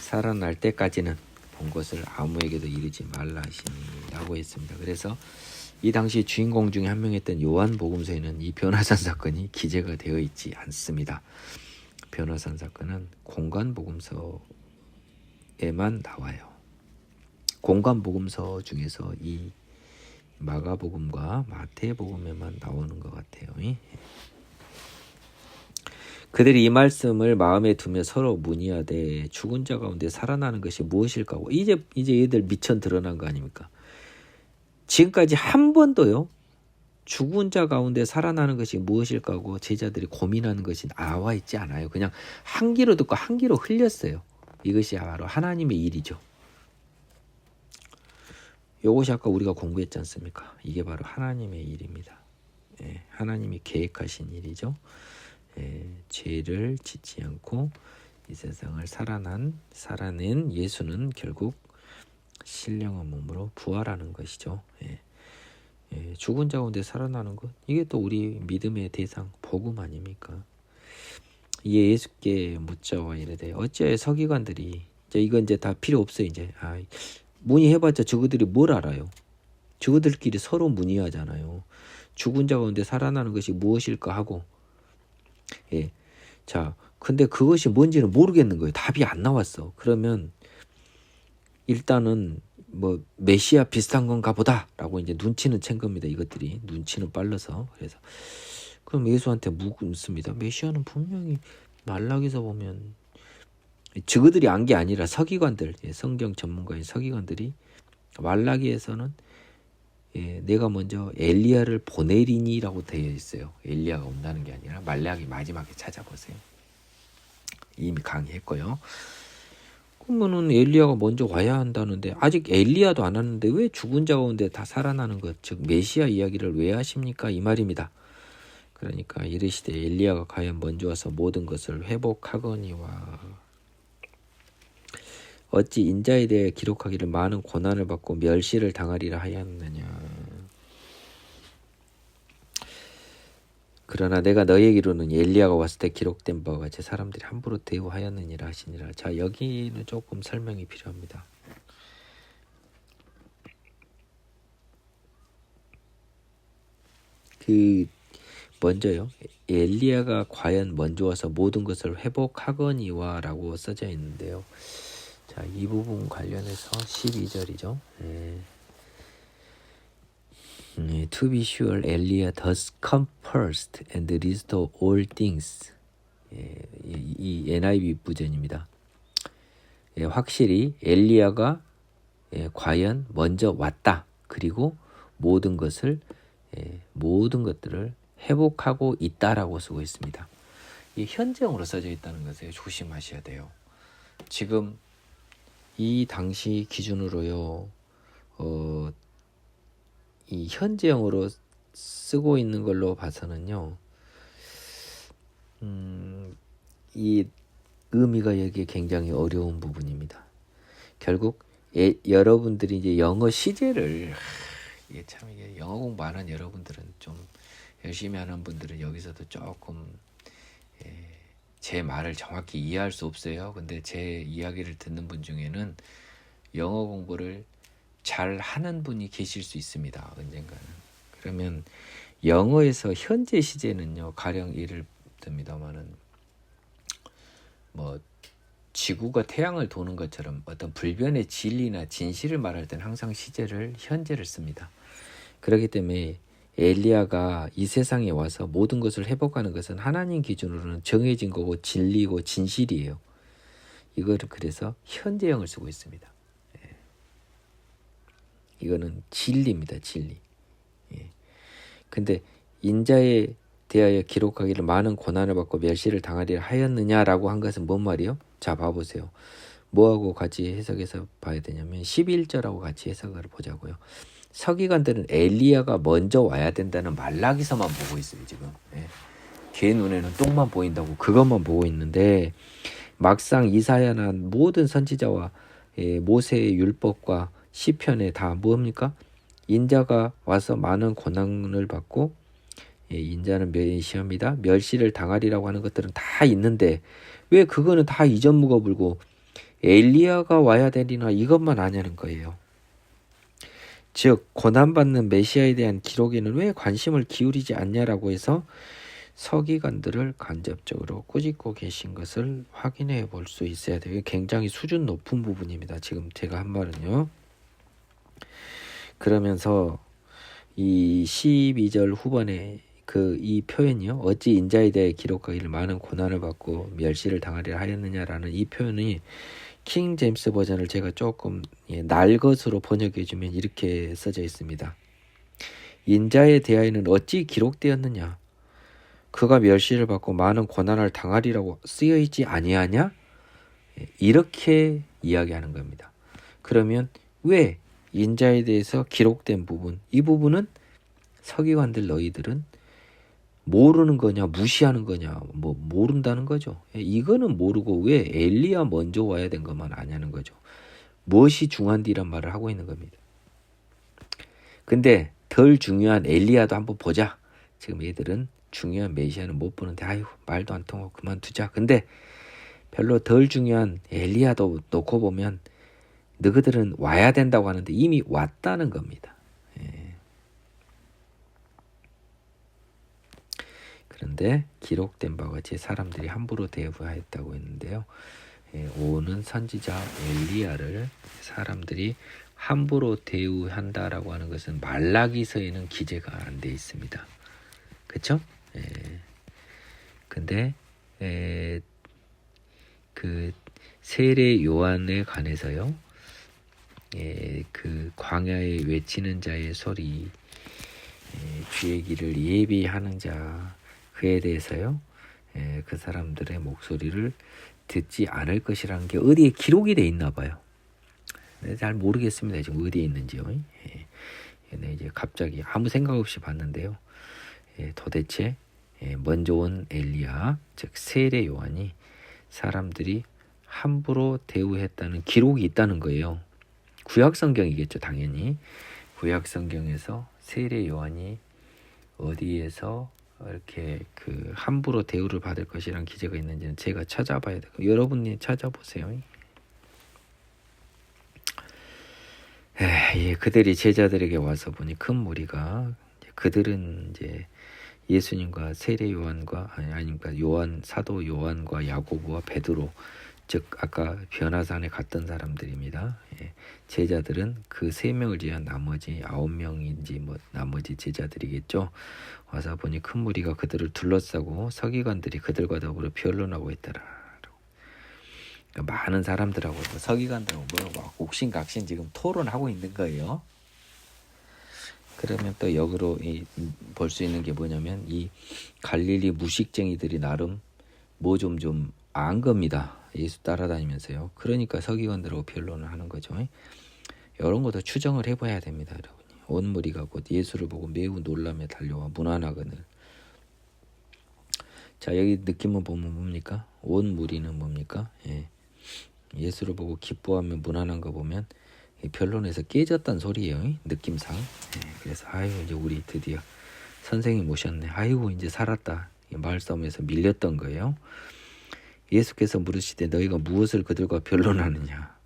살아날 때까지는 본 것을 아무에게도 이르지 말라 하시니라고 했습니다. 그래서 이 당시 주인공 중에 한 명이었던 요한복음서에는 이 변화산 사건이 기재가 되어 있지 않습니다. 변화산 사건은 공관복음서에만 나와요. 공관복음서 중에서 이 마가복음과 마태복음에만 나오는 것 같아요. 그들이 이 말씀을 마음에 두며 서로 문의하되 죽은 자 가운데 살아나는 것이 무엇일까 하고 이제 얘들 미천 드러난 거 아닙니까? 지금까지 한 번도요 죽은 자 가운데 살아나는 것이 무엇일까 하고 제자들이 고민하는 것이 나와 있지 않아요. 그냥 한 귀로 듣고 한 귀로 흘렸어요. 이것이 바로 하나님의 일이죠. 이것이 아까 우리가 공부했지 않습니까? 이게 바로 하나님의 일입니다. 하나님이 계획하신 일이죠. 죄를 짓지 않고 이 세상을 살아낸 예수는 결국 신령한 몸으로 부활하는 것이죠. 죽은 자 가운데 살아나는 것, 이게 또 우리 믿음의 대상 복음 아닙니까? 이에 예수께 묻자와 이르되 어찌하여 서기관들이 이건 이제 다 필요 없어요. 이제 문의해봤자 저그들이 뭘 알아요? 저그들끼리 서로 문의하잖아요. 죽은 자 가운데 살아나는 것이 무엇일까 하고 자, 근데 그것이 뭔지는 모르겠는 거예요. 답이 안 나왔어. 그러면 일단은 뭐 메시아 비슷한 건가 보다라고 이제 눈치는 챈 겁니다. 이것들이 눈치는 빨라서. 그래서 그럼 예수한테 묻습니다. 메시아는 분명히 말라기서 보면 저그들이 안 게 아니라 서기관들, 성경 전문가인 서기관들이 말라기에서는 내가 먼저 엘리야를 보내리니라고 되어 있어요. 엘리야가 온다는 게 아니라 말라기 마지막에 찾아보세요. 이미 강의했고요. 그러면은 엘리야가 먼저 와야 한다는데 아직 엘리야도 안 왔는데 왜 죽은 자 가운데 다 살아나는 것, 즉 메시아 이야기를 왜 하십니까? 이 말입니다. 그러니까 이르시되 엘리야가 과연 먼저 와서 모든 것을 회복하거니와 어찌 인자에 대해 기록하기를 많은 고난을 받고 멸시를 당하리라 하였느냐. 그러나 내가 너희에게 이르노니 엘리야가 왔을 때 기록된 바와 같이 사람들이 함부로 대우하였느니라 하시니라. 자, 여기는 조금 설명이 필요합니다. 먼저요. 엘리야가 과연 먼저 와서 모든 것을 회복하거니와 라고 써져 있는데요. 자, 이 부분 관련해서 12절이죠. To be sure, Eliah does come first and restore all things. 이 NIV 버전입니다. 확실히 엘리야가 과연 먼저 왔다. 그리고 모든 것들을 회복하고 있다라고 쓰고 있습니다. 이 현재형으로 써져 있다는 것에 조심하셔야 돼요. 지금 이 당시 기준으로요, 이 현재형으로 쓰고 있는 걸로 봐서는요, 이 의미가 여기에 굉장히 어려운 부분입니다. 결국 여러분들이 이제 영어 시제를 이게 영어 공부하는 여러분들은 좀 열심히 하는 분들은 여기서도 조금 제 말을 정확히 이해할 수 없어요. 근데 제 이야기를 듣는 분 중에는 영어 공부를 잘 하는 분이 계실 수 있습니다. 언젠가는. 그러면 영어에서 현재 시제는요. 가령 예를 듭니다만은 뭐 지구가 태양을 도는 것처럼 어떤 불변의 진리나 진실을 말할 때는 항상 시제를 현재를 씁니다. 그렇기 때문에 엘리야가 이 세상에 와서 모든 것을 회복하는 것은 하나님 기준으로는 정해진 거고 진리고 진실이에요. 이거를 그래서 현재형을 쓰고 있습니다. 이거는 진리입니다. 진리. 근데 인자에 대하여 기록하기를 많은 고난을 받고 멸시를 당하리라 하였느냐라고 한 것은 뭔 말이요? 자, 봐보세요. 뭐하고 같이 해석해서 봐야 되냐면 11절하고 같이 해석을 보자고요. 서기관들은 엘리야가 먼저 와야 된다는 말라기서만 보고 있어요. 지금. 걔 눈에는 똥만 보인다고 그것만 보고 있는데 막상 이사야나 모든 선지자와 모세의 율법과 시편에 다 뭡니까? 인자가 와서 많은 고난을 받고 인자는 메시아입니다. 멸시를 당하리라고 하는 것들은 다 있는데 왜 그거는 다 이전무가 불고 엘리야가 와야 되리나 이것만 아냐는 거예요. 즉 고난받는 메시아에 대한 기록에는 왜 관심을 기울이지 않냐라고 해서 서기관들을 간접적으로 꾸짖고 계신 것을 확인해 볼 수 있어야 돼요. 굉장히 수준 높은 부분입니다. 지금 제가 한 말은요. 그러면서 이 12절 후반에 이 표현이요. 어찌 인자에 대해 기록하기를 많은 고난을 받고 멸시를 당하리라 하였느냐라는 이 표현이 킹 제임스 버전을 제가 조금 날것으로 번역해 주면 이렇게 써져 있습니다. 인자에 대하여는 어찌 기록되었느냐? 그가 멸시를 받고 많은 고난을 당하리라고 쓰여 있지 아니하냐? 이렇게 이야기하는 겁니다. 그러면 왜 인자에 대해서 기록된 부분, 이 부분은 서기관들 너희들은 모르는 거냐, 무시하는 거냐, 뭐 모른다는 거죠. 이거는 모르고 왜 엘리야 먼저 와야 된 것만 아냐는 거죠. 무엇이 중요한디란 말을 하고 있는 겁니다. 근데 덜 중요한 엘리야도 한번 보자. 지금 얘들은 중요한 메시아는 못 보는데 아유 말도 안 통하고 그만두자. 근데 별로 덜 중요한 엘리야도 놓고 보면 너희들은 와야 된다고 하는데 이미 왔다는 겁니다. 그런데 기록된 바와 같이 사람들이 함부로 대우하였다고 했는데요. 오는 선지자 엘리야를 사람들이 함부로 대우한다라고 하는 것은 말라기서에는 기재가 안 돼 있습니다. 그렇죠? 근데 그 세례 요한에 관해서요. 그 광야에 외치는 자의 소리, 주의 길을 예비하는 자 그에 대해서요. 그 사람들의 목소리를 듣지 않을 것이라는 게 어디에 기록이 돼 있나 봐요. 잘 모르겠습니다. 지금 어디에 있는지요. 이제 갑자기 아무 생각 없이 봤는데요. 도대체 먼저 온 엘리야, 즉 세례 요한이 사람들이 함부로 대우했다는 기록이 있다는 거예요. 구약 성경이겠죠, 당연히. 구약 성경에서 세례 요한이 어디에서 이렇게 그 함부로 대우를 받을 것이란 기재가 있는지는 제가 찾아봐야 되고 여러분이 찾아보세요. 그들이 제자들에게 와서 보니 큰 무리가 그들은 이제 예수님과 세례 요한과 아닙니까 요한 사도 요한과 야고보와 베드로 즉 아까 변화산에 갔던 사람들입니다. 제자들은 그 3명을 제한 나머지 9명인지 뭐 나머지 제자들이겠죠. 와서 보니 큰 무리가 그들을 둘러싸고 서기관들이 그들과 더불어 변론하고 있더라. 그러니까 많은 사람들하고 서기관들하고 막 옥신각신 지금 토론하고 있는 거예요. 그러면 또 역으로 볼 수 있는 게 뭐냐면 이 갈릴리 무식쟁이들이 나름 뭐 좀 안 겁니다. 예수 따라다니면서요. 그러니까 서기관들하고 변론을 하는 거죠. 이런 것도 추정을 해봐야 됩니다. 여러분이. 온 무리가 곧 예수를 보고 매우 놀라며 달려와 문안하거늘. 자 여기 느낌을 보면 뭡니까? 온 무리는 뭡니까? 예수를 보고 기뻐하며 문안한 거 보면 변론에서 깨졌단 소리예요. 느낌상. 그래서 아유 이제 우리 드디어 선생님 오셨네. 아이고 이제 살았다. 말싸움에서 밀렸던 거예요. 예수께서 물으시되 너희가 무엇을 그들과 변론하느냐.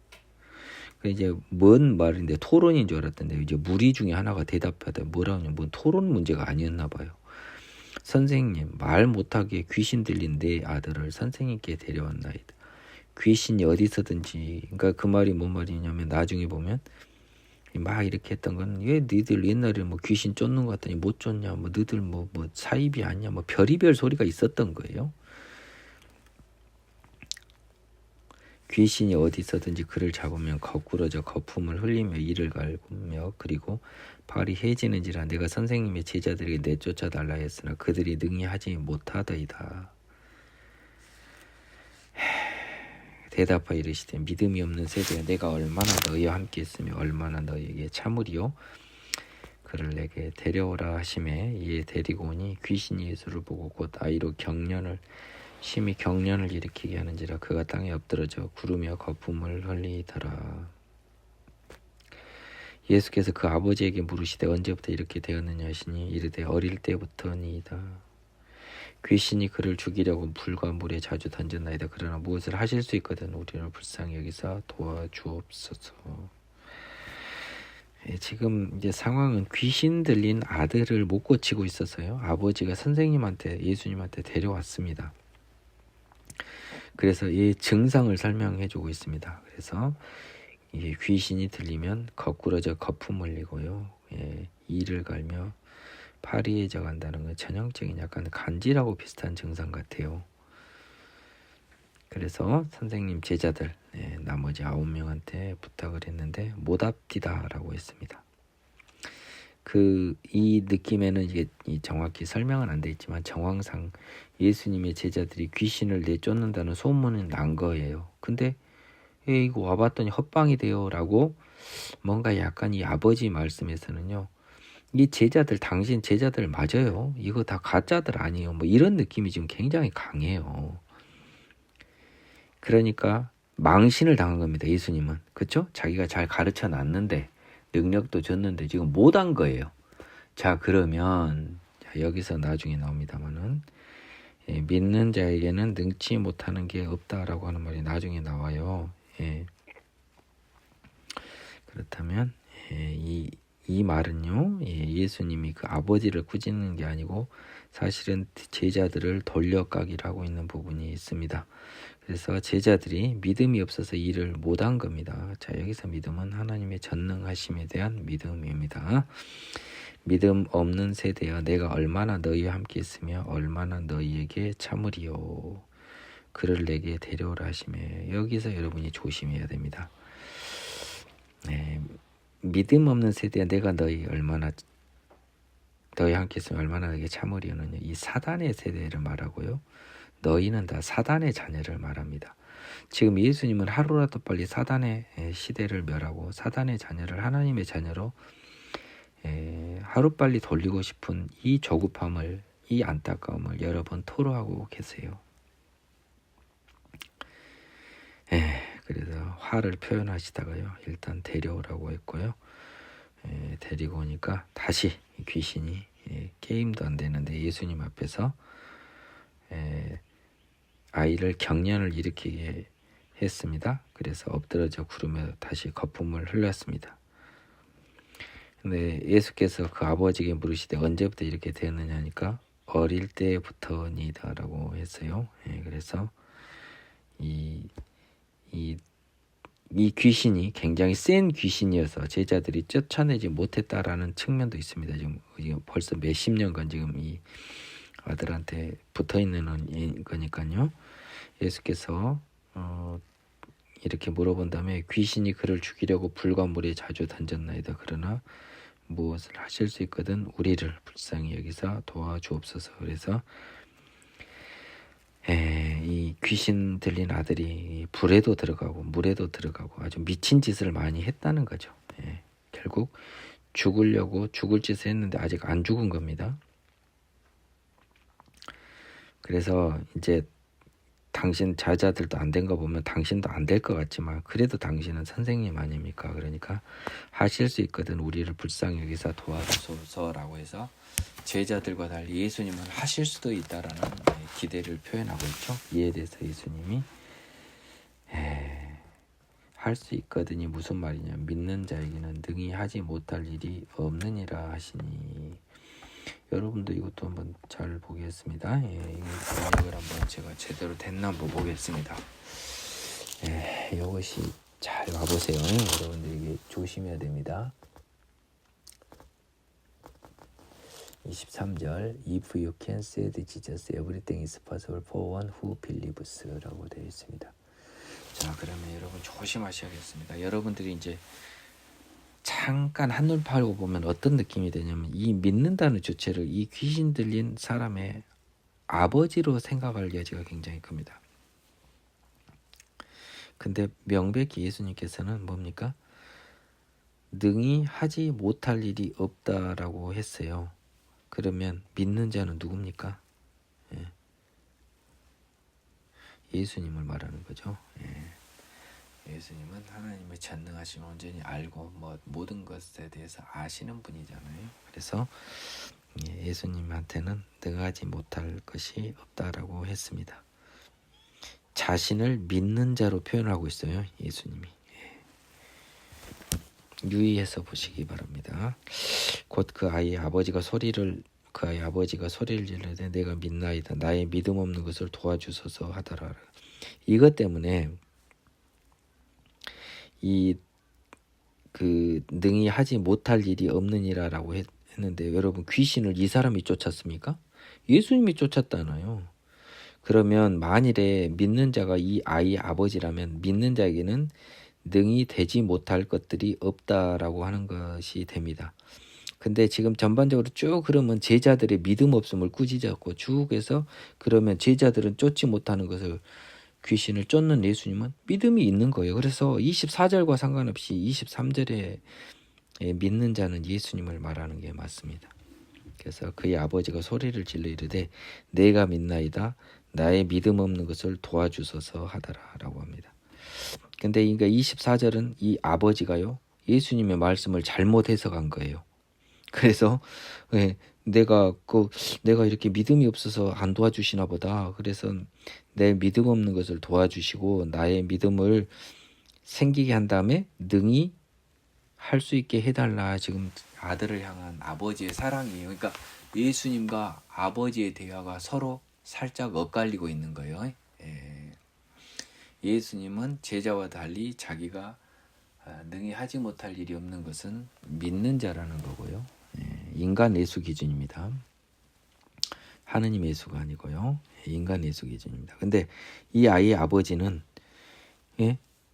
이제 뭔 말인데 토론인 줄 알았던데 이제 무리 중에 하나가 대답하다 뭐라 하냐, 뭔 토론 문제가 아니었나 봐요. 선생님, 말 못하게 귀신 들린 내 아들을 선생님께 데려왔나이다. 귀신이 어디서든지, 그러니까 그 말이 뭔 말이냐면 나중에 보면 막 이렇게 했던 건 왜 너희들 옛날에 뭐 귀신 쫓는 것 같더니 못 쫓냐, 뭐 너희들 뭐 사입이 아니냐, 뭐 별의별 소리가 있었던 거예요. 귀신이 어디서든지 그를 잡으면 거꾸러져 거품을 흘리며 이를 갈구며 그리고 발이 해지는지라 내가 선생님의 제자들에게 내쫓아 달라 했으나 그들이 능히 하지 못하더이다. 대답하여 이르시되 믿음이 없는 세대야 내가 얼마나 너희와 함께 있으며 얼마나 너희에게 참으리요. 그를 내게 데려오라 하심에 이에 데리고 오니 귀신이 예수를 보고 곧 아이로 심히 경련을 일으키게 하는지라 그가 땅에 엎드러져 구르며 거품을 흘리더라. 예수께서 그 아버지에게 물으시되 언제부터 이렇게 되었느냐 하시니 이르되 어릴 때부터니이다. 귀신이 그를 죽이려고 불과 물에 자주 던졌나이다. 그러나 무엇을 하실 수 있거든 우리를 불쌍히 여기사 도와주옵소서. 지금 이제 상황은 귀신 들린 아들을 못 고치고 있어서요. 아버지가 예수님한테 데려왔습니다. 그래서 이 증상을 설명해 주고 있습니다. 그래서 이 귀신이 들리면 거꾸러져 거품 흘리고요. 이를 갈며 팔이 해져 간다는 건 전형적인 약간 간질하고 비슷한 증상 같아요. 그래서 선생님 제자들 나머지 9명한테 부탁을 했는데 못 앞디다라고 했습니다. 이 느낌에는 이게 정확히 설명은 안 돼 있지만 정황상 예수님의 제자들이 귀신을 내쫓는다는 소문은 난 거예요. 근데 이거 와봤더니 헛방이 돼요라고 뭔가 약간 이 아버지 말씀에서는요. 이 제자들 당신 제자들 맞아요. 이거 다 가짜들 아니에요. 뭐 이런 느낌이 지금 굉장히 강해요. 그러니까 망신을 당한 겁니다. 예수님은. 그렇죠? 자기가 잘 가르쳐 놨는데 능력도 줬는데 지금 못한 거예요. 자 그러면 여기서 나중에 나옵니다만은 믿는 자에게는 능치 못하는 게 없다라고 하는 말이 나중에 나와요. 그렇다면 이 말은요. 예수님이 그 아버지를 꾸짖는 게 아니고 사실은 제자들을 돌려까기를 하고 있는 부분이 있습니다. 그래서 제자들이 믿음이 없어서 일을 못한 겁니다. 자 여기서 믿음은 하나님의 전능하심에 대한 믿음입니다. 믿음 없는 세대여 내가 얼마나 너희와 함께 있으며 얼마나 너희에게 참으리요. 그를 내게 데려오라 하시매 여기서 여러분이 조심해야 됩니다. 믿음 없는 세대여 내가 너희와 함께 있으면 얼마나 너희에게 참으리요는 이 사단의 세대를 말하고요. 너희는 다 사단의 자녀를 말합니다. 지금 예수님은 하루라도 빨리 사단의 시대를 멸하고 사단의 자녀를 하나님의 자녀로 하루빨리 돌리고 싶은 이 조급함을 이 안타까움을 여러 번 토로하고 계세요. 그래서 화를 표현하시다가요. 일단 데려오라고 했고요. 데리고 오니까 다시 귀신이 게임도 안 되는데 예수님 앞에서 아이를 경련을 일으키게 했습니다. 그래서 엎드러져 구르며 다시 거품을 흘렸습니다. 근데 예수께서 그 아버지에게 물으시되 언제부터 이렇게 되었느냐 하니까 어릴 때부터니다라고 했어요. 그래서 이 귀신이 굉장히 센 귀신이어서 제자들이 쫓아내지 못했다라는 측면도 있습니다. 지금 벌써 몇십 년간 지금 이 아들한테 붙어 있는 거니까요. 예수께서 이렇게 물어본 다음에 귀신이 그를 죽이려고 불과 물에 자주 던졌나이다. 그러나 무엇을 하실 수 있거든 우리를 불쌍히 여기사 도와주옵소서. 그래서 이 귀신 들린 아들이 불에도 들어가고 물에도 들어가고 아주 미친 짓을 많이 했다는 거죠. 결국 죽을 짓을 했는데 아직 안 죽은 겁니다. 그래서 이제 당신 자자들도 안 된 거 보면 당신도 안 될 것 같지만 그래도 당신은 선생님 아닙니까? 그러니까 하실 수 있거든 우리를 불쌍히 여기서 도와주소서라고 해서 제자들과 달리 예수님은 하실 수도 있다라는 기대를 표현하고 있죠. 이에 대해서 예수님이 할 수 있거든이 무슨 말이냐, 믿는 자에게는 능히 하지 못할 일이 없느니라 하시니. 여러분도 이것도 한번 잘 보겠습니다. 이거 번역을 한번 제가 제대로 됐나 한번 보겠습니다. 이것이 잘 와보세요. 여러분들 이게 조심해야 됩니다. 23절 If you can say that Jesus everything is possible for one who believes 라고 되어 있습니다. 자, 그러면 여러분 조심하셔야겠습니다. 여러분들이 이제 잠깐 한눈 팔고 보면 어떤 느낌이 되냐면 이 믿는다는 주체를 이 귀신 들린 사람의 아버지로 생각할 여지가 굉장히 큽니다. 근데 명백히 예수님께서는 뭡니까? 능히 하지 못할 일이 없다라고 했어요. 그러면 믿는 자는 누굽니까? 예수님을 말하는 거죠. 예수님은 하나님의 전능하심을 온전히 알고 모든 것에 대해서 아시는 분이잖아요. 그래서 예수님한테는 능하지 못할 것이 없다라고 했습니다. 자신을 믿는 자로 표현하고 있어요. 예수님이. 유의해서 보시기 바랍니다. 곧 그 아이의 아버지가 소리를 지르되 내가 믿나이다. 나의 믿음 없는 것을 도와주소서 하더라. 이것 때문에 능히 하지 못할 일이 없느니라라고 했는데 여러분 귀신을 이 사람이 쫓았습니까? 예수님이 쫓았잖아요. 그러면 만일에 믿는 자가 이 아이의 아버지라면 믿는 자에게는 능히 되지 못할 것들이 없다라고 하는 것이 됩니다. 근데 지금 전반적으로 쭉 그러면 제자들의 믿음 없음을 꾸짖었고 쭉 해서 그러면 제자들은 쫓지 못하는 것을 귀신을 쫓는 예수님은 믿음이 있는 거예요. 그래서 24절과 상관없이 23절에 믿는 자는 예수님을 말하는 게 맞습니다. 그래서 그의 아버지가 소리를 질러 이르되 내가 믿나이다. 나의 믿음 없는 것을 도와주소서 하더라 라고 합니다. 근데 그러니까 24절은 이 아버지가요 예수님의 말씀을 잘못 해석한 거예요. 그래서 내가 이렇게 믿음이 없어서 안 도와주시나 보다. 그래서 내 믿음 없는 것을 도와주시고 나의 믿음을 생기게 한 다음에 능히 할 수 있게 해달라. 지금 아들을 향한 아버지의 사랑이에요. 그러니까 예수님과 아버지의 대화가 서로 살짝 엇갈리고 있는 거예요. 예수님은 제자와 달리 자기가 능히 하지 못할 일이 없는 것은 믿는 자라는 거고요. 인간 예수 기준입니다. 하느님 예수가 아니고요. 인간 예수 기준입니다. 근데 이 아이의 아버지는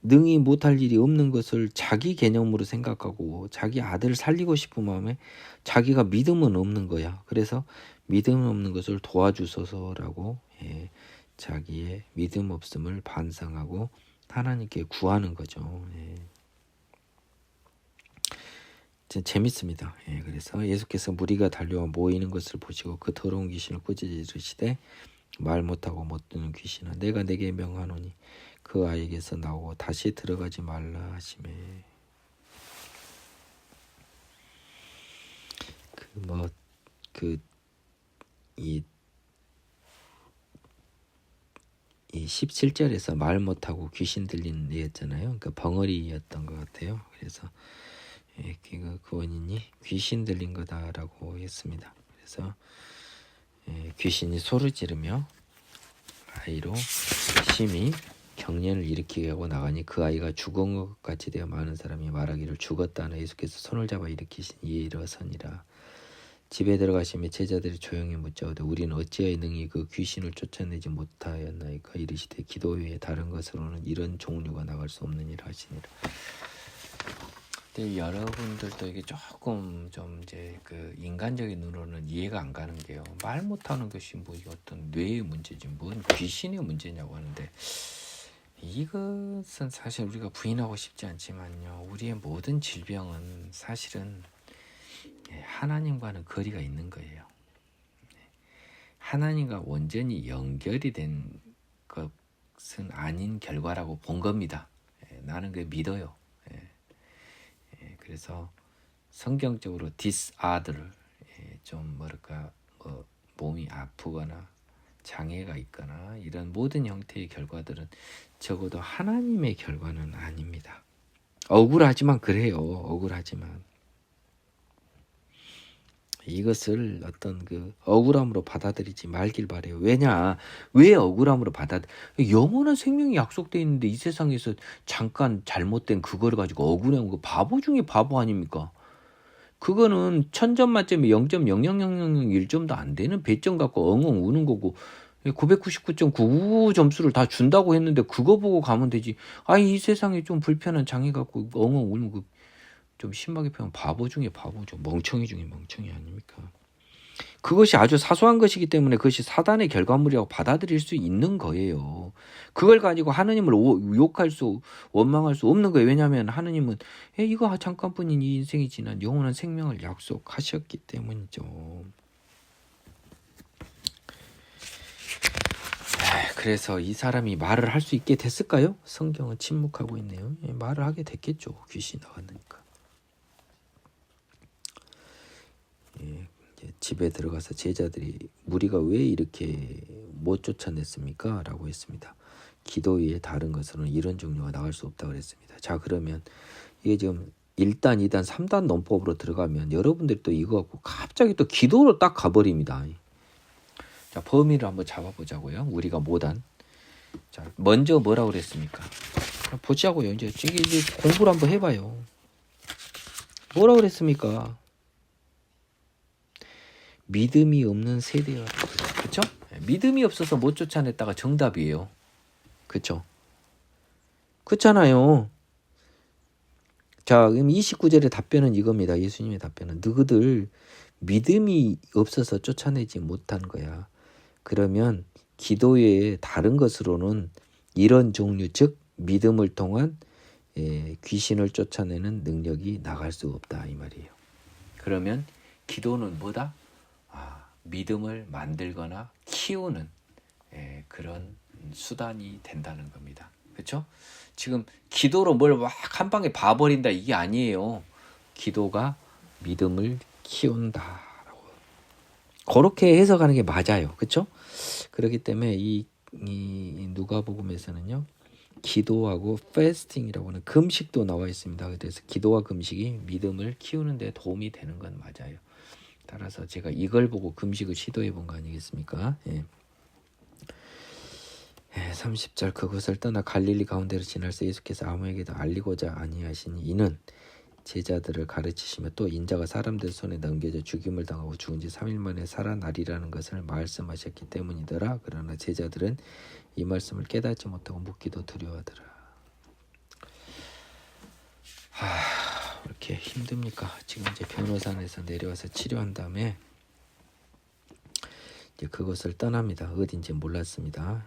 능히 못할 일이 없는 것을 자기 개념으로 생각하고 자기 아들을 살리고 싶은 마음에 자기가 믿음은 없는 거야. 그래서 믿음 없는 것을 도와주소서라고 자기의 믿음 없음을 반성하고 하나님께 구하는 거죠. 재밌습니다. 그래서 예수께서 무리가 달려와 모이는 것을 보시고 그 더러운 귀신을 꾸짖으시되 말 못하고 못 듣는 귀신아 내가 내게 명하노니 그 아이에게서 나오고 다시 들어가지 말라 하시매. 이 17절에서 말 못하고 귀신 들리는 애였잖아요. 그러니까 벙어리였던 것 같아요. 그래서 그 원인이 귀신 들린 거다라고 했습니다. 그래서 귀신이 소리 지르며 아이로 심히 경련을 일으키게 하고 나가니 그 아이가 죽은 것 같이 되어 많은 사람이 말하기를 죽었다는 예수께서 손을 잡아 일으키신 이에 일어서니라. 집에 들어가시며 제자들이 조용히 묻자오되 우리는 어찌하여 능히 그 귀신을 쫓아내지 못하였나이까. 이르시되 기도 외에 다른 것으로는 이런 종류가 나갈 수 없느니라 하시니라. 근데 여러분들도 이게 조금 좀 이제 그 인간적인 눈으로는 이해가 안 가는 게요. 말 못하는 것이 뭐 어떤 뇌의 문제지 뭔 귀신의 문제냐고 하는데 이것은 사실 우리가 부인하고 싶지 않지만요. 우리의 모든 질병은 사실은 하나님과는 거리가 있는 거예요. 하나님과 온전히 연결이 된 것은 아닌 결과라고 본 겁니다. 나는 그 믿어요. 그래서 성경적으로 disorder, 좀 뭐랄까 몸이 아프거나 장애가 있거나 이런 모든 형태의 결과들은 적어도 하나님의 결과는 아닙니다. 억울하지만 그래요. 억울하지만 이것을 어떤 그 억울함으로 받아들이지 말길 바래요. 왜 억울함으로 영원한 생명이 약속돼 있는데 이 세상에서 잠깐 잘못된 그걸 가지고 억울한 거 바보 중에 바보 아닙니까? 그거는 1000점 만점에 0.00001점도 안 되는 배점 갖고 엉엉 우는 거고 999.99 점수를 다 준다고 했는데 그거 보고 가면 되지. 이 세상에 좀 불편한 장애 갖고 엉엉 울면 좀 심하게 표현 바보 중에 바보죠. 멍청이 중에 멍청이 아닙니까? 그것이 아주 사소한 것이기 때문에 그것이 사단의 결과물이라고 받아들일 수 있는 거예요. 그걸 가지고 하느님을 원망할 수 없는 거예요. 왜냐하면 하느님은 이거 잠깐뿐인 이 인생이 지난 영원한 생명을 약속하셨기 때문이죠. 그래서 이 사람이 말을 할 수 있게 됐을까요? 성경은 침묵하고 있네요. 말을 하게 됐겠죠. 귀신이 나왔으니까. 집에 들어가서 제자들이 무리가 왜 이렇게 못 쫓아냈습니까? 라고 했습니다. 기도 외에 다른 것으로는 이런 종류가 나갈 수 없다고 그랬습니다. 자, 그러면 이게 지금 1단, 2단, 3단 논법으로 들어가면 여러분들이 또 이거 갖고 갑자기 또 기도로 딱 가버립니다. 자, 범위를 한번 잡아보자고요. 우리가 못한. 자, 먼저 뭐라고 그랬습니까? 보자고요. 이제 공부를 한번 해봐요. 뭐라고 그랬습니까? 믿음이 없는 세대야. 그렇죠? 믿음이 없어서 못 쫓아냈다가 정답이에요. 그렇죠? 그렇잖아요. 자, 그럼 29절의 답변은 이겁니다. 예수님의 답변은 너희들 믿음이 없어서 쫓아내지 못한 거야. 그러면 기도 외에 다른 것으로는 이런 종류, 즉 믿음을 통한 귀신을 쫓아내는 능력이 나갈 수 없다 이 말이에요. 그러면 기도는 뭐다? 믿음을 만들거나 키우는 그런 수단이 된다는 겁니다. 그렇죠? 지금 기도로 뭘 막 한 방에 봐버린다 이게 아니에요. 기도가 믿음을 키운다라고 그렇게 해석하는 게 맞아요. 그렇죠? 그렇기 때문에 이 누가복음에서는요. 기도하고 패스팅이라고 하는 금식도 나와 있습니다. 그래서 기도와 금식이 믿음을 키우는 데 도움이 되는 건 맞아요. 따라서 제가 이걸 보고 금식을 시도해 본 거 아니겠습니까? 30절 그것을 떠나 갈릴리 가운데로 지날새 예수께서 아무에게도 알리고자 아니하시니 이는 제자들을 가르치시며 또 인자가 사람들 손에 넘겨져 죽임을 당하고 죽은 지 3일 만에 살아나리라는 것을 말씀하셨기 때문이더라. 그러나 제자들은 이 말씀을 깨닫지 못하고 묻기도 두려워하더라. 왜 이렇게 힘듭니까? 지금 이제 변호사에서 내려와서 치료한 다음에 이제 그것을 떠납니다. 어딘지 몰랐습니다.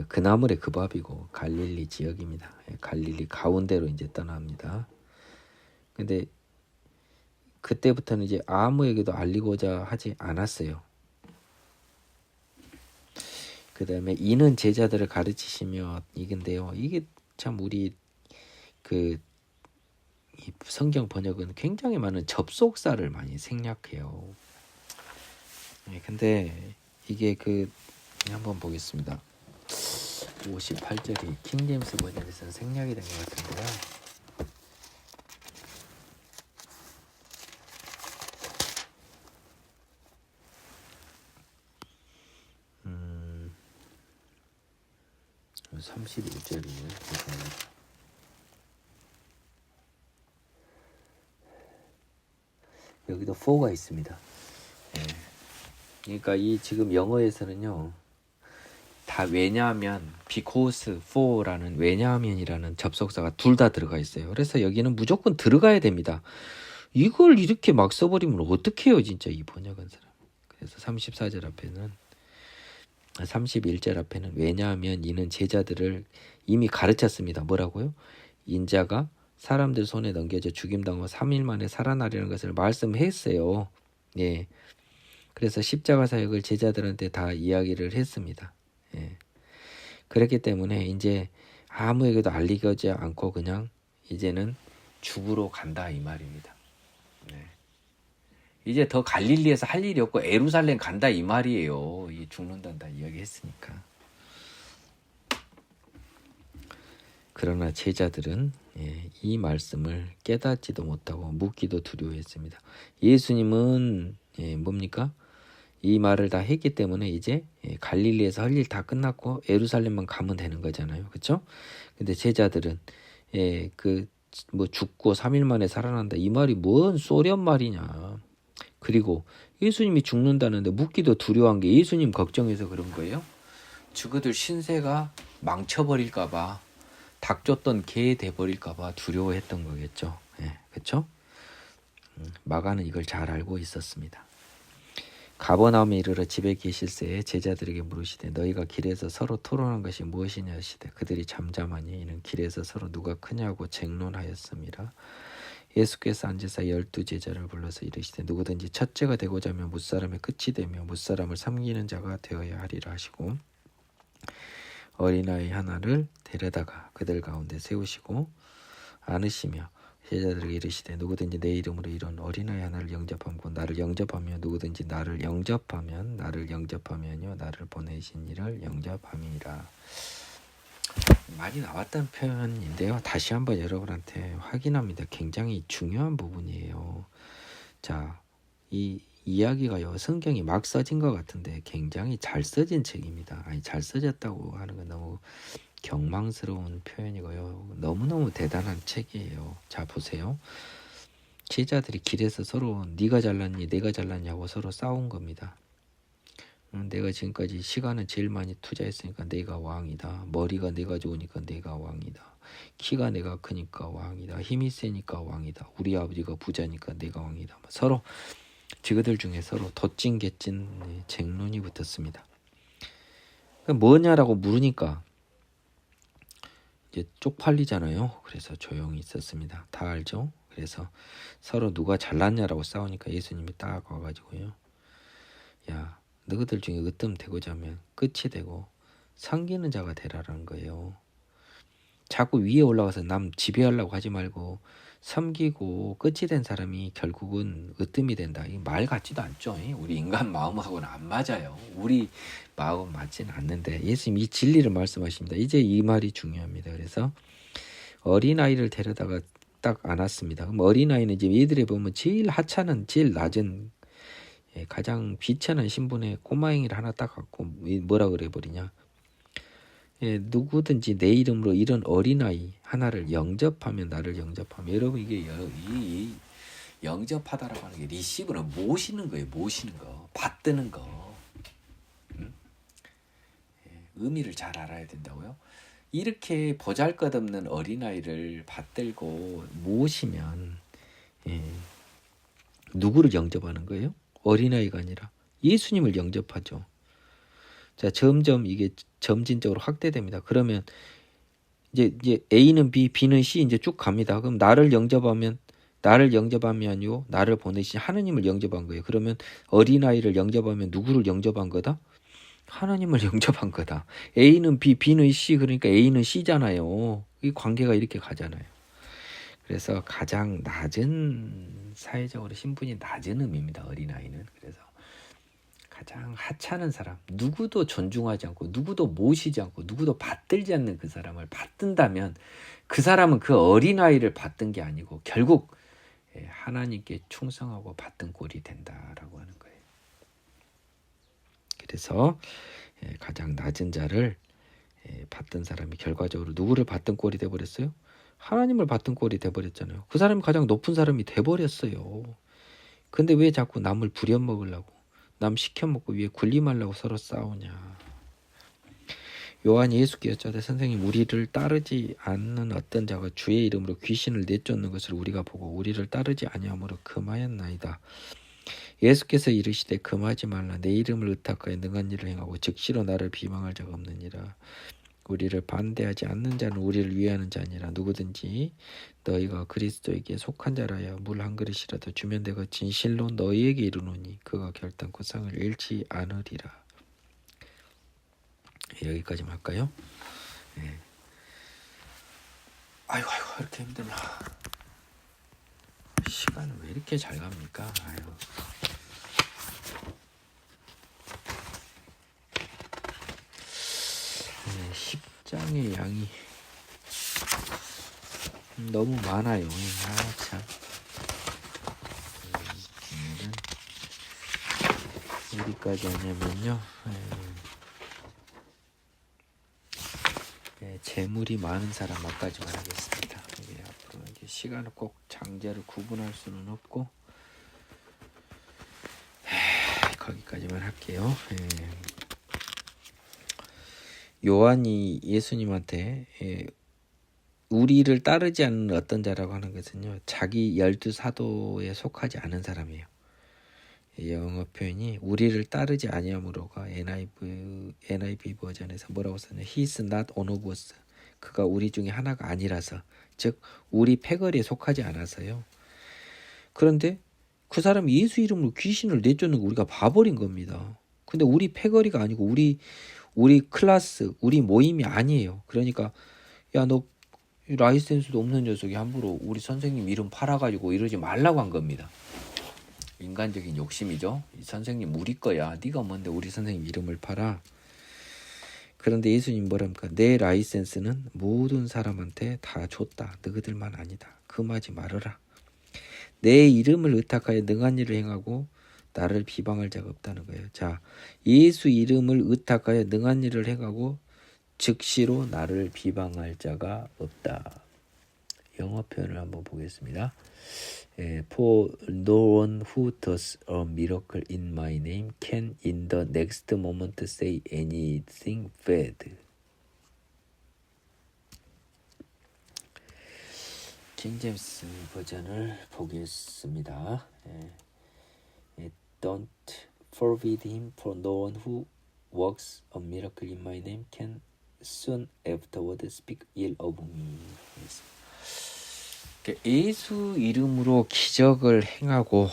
그나물의 그 밥이고 갈릴리 지역입니다. 갈릴리 가운데로 이제 떠납니다. 근데 그때부터는 이제 아무에게도 알리고자 하지 않았어요. 그 다음에 이는 제자들을 가르치시며 이건데요. 이게 참 우리 이 성경 번역은 굉장히 많은 접속사를 많이 생략해요. 근데 이게 한번 보겠습니다. 58절이 킹제임스 번역에서는 생략이 된 것 같은데요. 음, 31절이에요. 여기도 for가 있습니다. 그러니까 이 지금 영어에서는요. 다 왜냐하면 because for라는 왜냐하면이라는 접속사가 둘 다 들어가 있어요. 그래서 여기는 무조건 들어가야 됩니다. 이걸 이렇게 막 써버리면 어떻게 해요 진짜 이 번역한 사람. 그래서 34절 앞에는 31절 앞에는 왜냐하면 이는 제자들을 이미 가르쳤습니다. 뭐라고요? 인자가 사람들 손에 넘겨져 죽임당하고 3일 만에 살아나려는 것을 말씀했어요. 예. 그래서 십자가 사역을 제자들한테 다 이야기를 했습니다. 예. 그렇기 때문에 이제 아무에게도 알리지 않고 그냥 이제는 죽으러 간다 이 말입니다. 네. 이제 더 갈릴리에서 할 일이 없고 예루살렘 간다 이 말이에요. 이 죽는단다 이야기했으니까. 그러나 제자들은 이 말씀을 깨닫지도 못하고 묻기도 두려워했습니다. 예수님은 뭡니까? 이 말을 다 했기 때문에 이제 갈릴리에서 할 일 다 끝났고 예루살렘만 가면 되는 거잖아요. 그렇죠? 근데 제자들은 그 뭐 죽고 3일 만에 살아난다 이 말이 뭔 소련 말이냐. 그리고 예수님이 죽는다는데 묻기도 두려워한 게 예수님 걱정해서 그런 거예요. 저그들 신세가 망쳐버릴까봐 닭 쫓던 개 돼버릴까봐 두려워했던 거겠죠. 그렇죠? 마가는 이걸 잘 알고 있었습니다. 가버나움에 이르러 집에 계실 새에 제자들에게 물으시되 너희가 길에서 서로 토론한 것이 무엇이냐 하시되 그들이 잠잠하니 이는 길에서 서로 누가 크냐고 쟁론하였습니다. 예수께서 앉으사 12제자를 불러서 이르시되 누구든지 첫째가 되고자 하면 무사람의 끝이 되며 무사람을 섬기는 자가 되어야 하리라 하시고 어린아이 하나를 데려다가 그들 가운데 세우시고 안으시며 제자들에게 이르시되 누구든지 내 이름으로 이런 어린아이 하나를 영접하고 나를 영접하며 누구든지 나를 영접하면 나를 영접하면요 나를 보내신 이를 영접함이라. 많이 나왔던 표현인데요. 다시 한번 여러분한테 확인합니다. 굉장히 중요한 부분이에요. 자, 이 이야기가요. 성경이 막 써진 것 같은데 굉장히 잘 써진 책입니다. 아니 잘 써졌다고 하는 건 너무 경망스러운 표현이고요. 너무너무 대단한 책이에요. 자 보세요. 제자들이 길에서 서로 네가 잘났니 내가 잘났냐고 서로 싸운 겁니다. 내가 지금까지 시간을 제일 많이 투자했으니까 내가 왕이다. 머리가 내가 좋으니까 내가 왕이다. 키가 내가 크니까 왕이다. 힘이 세니까 왕이다. 우리 아버지가 부자니까 내가 왕이다. 서로 지그들 중에 서로 덧진개찐 쟁론이 붙었습니다. 뭐냐라고 물으니까 이제 쪽팔리잖아요. 그래서 조용히 있었습니다. 다 알죠? 그래서 서로 누가 잘났냐라고 싸우니까 예수님이 딱 와가지고요. 야, 너희들 중에 으뜸 되고자 하면 끝이 되고 섬기는 자가 되라라는 거예요. 자꾸 위에 올라가서 남 지배하려고 하지 말고 섬기고 끝이 된 사람이 결국은 으뜸이 된다. 이 말 같지도 않죠. 우리 인간 마음하고는 안 맞아요. 우리 마음 맞지는 않는데 예수님 이 진리를 말씀하십니다. 이제 이 말이 중요합니다. 그래서 어린아이를 데려다가 딱 안았습니다. 그럼 어린아이는 지금 얘들에 보면 제일 하찮은 제일 낮은 가장 비천한 신분의 꼬마행이를 하나 딱 갖고 뭐라 그래 버리냐. 누구든지 내 이름으로 이런 어린아이 하나를 영접하면 나를 영접하면 여러분 이게 이 영접하다라고 하는 게 리시브는 모시는 거예요. 모시는 거 받드는 거. 의미를 잘 알아야 된다고요. 이렇게 보잘것없는 어린아이를 받들고 모시면 누구를 영접하는 거예요? 어린아이가 아니라 예수님을 영접하죠. 자, 점점 이게 점진적으로 확대됩니다. 그러면 이제 A는 B, B는 C 이제 쭉 갑니다. 그럼 나를 영접하면요, 나를 보내신 하느님을 영접한 거예요. 그러면 어린아이를 영접하면 누구를 영접한 거다? 하나님을 영접한 거다. A는 B, B는 C 그러니까 A는 C잖아요. 이 관계가 이렇게 가잖아요. 그래서 가장 낮은 사회적으로 신분이 낮은 의미입니다. 어린아이는. 그래서 가장 하찮은 사람, 누구도 존중하지 않고 누구도 모시지 않고 누구도 받들지 않는 그 사람을 받든다면 그 사람은 그 어린아이를 받든 게 아니고 결국 하나님께 충성하고 받든 꼴이 된다라고 하는 거예요. 그래서 가장 낮은 자를 받던 사람이 결과적으로 누구를 받든 꼴이 돼버렸어요? 하나님을 받든 꼴이 돼버렸잖아요. 그 사람이 가장 높은 사람이 돼버렸어요. 근데 왜 자꾸 남을 부려먹으려고 남 시켜먹고 위에 군림하려고 서로 싸우냐. 요한이 예수께 여짜되 선생님 우리를 따르지 않는 어떤 자가 주의 이름으로 귀신을 내쫓는 것을 우리가 보고 우리를 따르지 아니하므로 금하였나이다. 예수께서 이르시되 금하지 말라. 내 이름을 의탁하여 능한 일을 행하고 즉시로 나를 비방할 자가 없느니라. 우리를 반대하지 않는 자는 우리를 위하는 자니라. 누구든지 너희가 그리스도에게 속한 자라야 물 한 그릇이라도 주면 내가 진실로 너희에게 이르노니 그가 결단코 상을 잃지 않으리라. 여기까지만 할까요? 예. 아이고 이렇게 힘들나. 시간은 왜 이렇게 잘 갑니까? 아유. 네, 10장의 양이 너무 많아요. 참. 오늘은 어디까지 하냐면요. 재물이 많은 사람까지만 하겠습니다. 앞으로 이제 시간을 꼭 장제를 구분할 수는 없고 거기까지만 할게요. 요한이 예수님한테 우리를 따르지 않는 어떤 자라고 하는 것은요, 자기 12사도에 속하지 않은 사람이에요. 영어 표현이 우리를 따르지 아니함으로가 NIV 버전에서 뭐라고 썼냐? He is not one of us. 그가 우리 중에 하나가 아니라서, 즉 우리 패거리에 속하지 않아서요. 그런데 그 사람이 예수 이름으로 귀신을 내쫓는 거 우리가 봐버린 겁니다. 근데 우리 패거리가 아니고 우리 클래스, 우리 모임이 아니에요. 그러니까 야, 너 라이센스도 없는 녀석이 함부로 우리 선생님 이름 팔아가지고 이러지 말라고 한 겁니다. 인간적인 욕심이죠. 이 선생님 우리 거야. 네가 뭔데 우리 선생님 이름을 팔아. 그런데 예수님 뭐랍니까? 내 라이센스는 모든 사람한테 다 줬다. 너희들만 아니다. 금하지 말아라. 내 이름을 의탁하여 능한 일을 행하고 나를 비방할 자가 없다는 거예요. 자, 예수 이름을 의탁하여 능한 일을 행하고 즉시로 나를 비방할 자가 없다. 영어 표현을 한번 보겠습니다. For no one who does a miracle in my name can in the next moment say anything bad. 킹 제임스 버전을 보겠습니다. Don't forbid him, for no one who works a miracle in my name can soon afterward speak ill of me. 예수 이름으로 기적을 행하고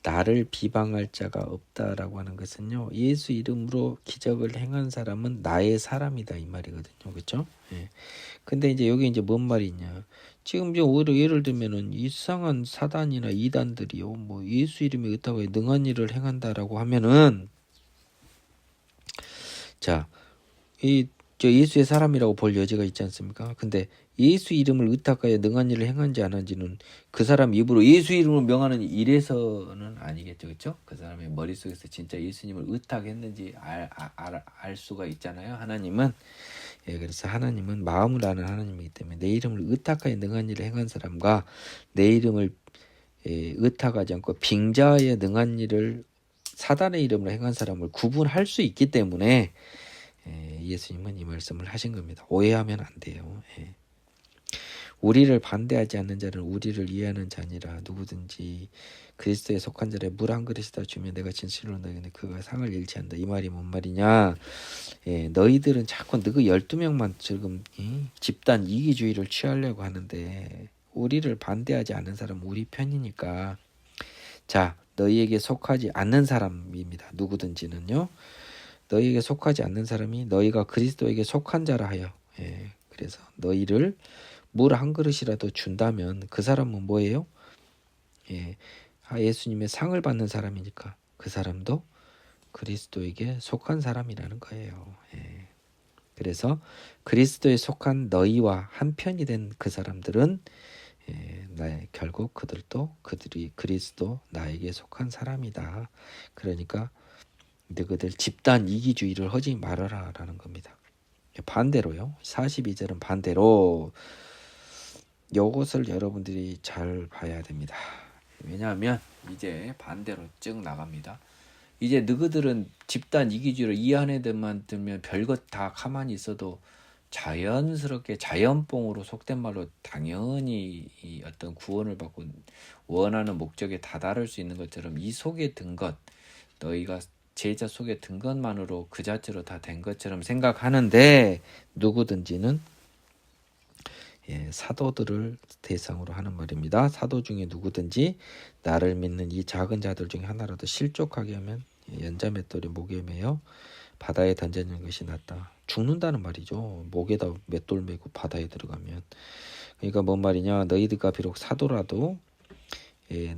나를 비방할 자가 없다라고 하는 것은요, 예수 이름으로 기적을 행한 사람은 나의 사람이다 이 말이거든요. 그렇죠? 예. 근데 이제 여기 이제 뭔 말이냐? 지금 이제 오히려 예를 들면은 이상한 사단이나 이단들이요, 뭐 예수 이름에 의탁하여 능한 일을 행한다라고 하면은, 자, 저 예수의 사람이라고 볼 여지가 있지 않습니까? 근데 예수 이름을 의탁하여 능한 일을 행한지 안 한지는 그 사람 입으로 예수 이름으로 명하는 일에서는 아니겠죠, 그렇죠? 그 사람의 머릿속에서 진짜 예수님을 의탁했는지 알 수가 있잖아요. 하나님은. 그래서 하나님은 마음을 아는 하나님이기 때문에 내 이름을 의탁하여 능한 일을 행한 사람과 내 이름을 의탁하지 않고 빙자하여 능한 일을 사단의 이름으로 행한 사람을 구분할 수 있기 때문에 예수님은 이 말씀을 하신 겁니다. 오해하면 안 돼요. 우리를 반대하지 않는 자는 우리를 이해하는 자니라. 누구든지 그리스도에 속한 자를 물 한 그릇이다 주면 내가 진실로 너희는 그가 상을 잃지 않는다. 이 말이 뭔 말이냐? 너희들은 자꾸 너그 12명만 지금 집단 이기주의를 취하려고 하는데 우리를 반대하지 않는 사람은 우리 편이니까. 자, 너희에게 속하지 않는 사람입니다. 누구든지는요. 너희에게 속하지 않는 사람이 너희가 그리스도에게 속한 자라 하여. 그래서 너희를 물 한 그릇이라도 준다면 그 사람은 뭐예요? 예수님의 상을 받는 사람이니까 그 사람도 그리스도에게 속한 사람이라는 거예요. 그래서 그리스도에 속한 너희와 한편이 된 그 사람들은 결국 그들이 그리스도 나에게 속한 사람이다. 그러니까 너희들 집단 이기주의를 하지 말아라 라는 겁니다. 반대로요. 42절은 반대로 이것을 여러분들이 잘 봐야 됩니다. 왜냐하면 이제 반대로 쭉 나갑니다. 이제 너희들은 집단 이기주의를 이 안에만 들면 별것 다 가만히 있어도 자연스럽게 자연뽕으로 속된 말로 당연히 이 어떤 구원을 받고 원하는 목적에 다다를 수 있는 것처럼 이 속에 든 것, 너희가 제자 속에 든 것만으로 그 자체로 다 된 것처럼 생각하는데 누구든지는 사도들을 대상으로 하는 말입니다. 사도 중에 누구든지 나를 믿는 이 작은 자들 중에 하나라도 실족하게 하면 연자맷돌이 목에 매어 바다에 던져지는 것이 낫다. 죽는다는 말이죠. 목에다 맷돌 메고 바다에 들어가면. 그러니까 뭔 말이냐. 너희들과 비록 사도라도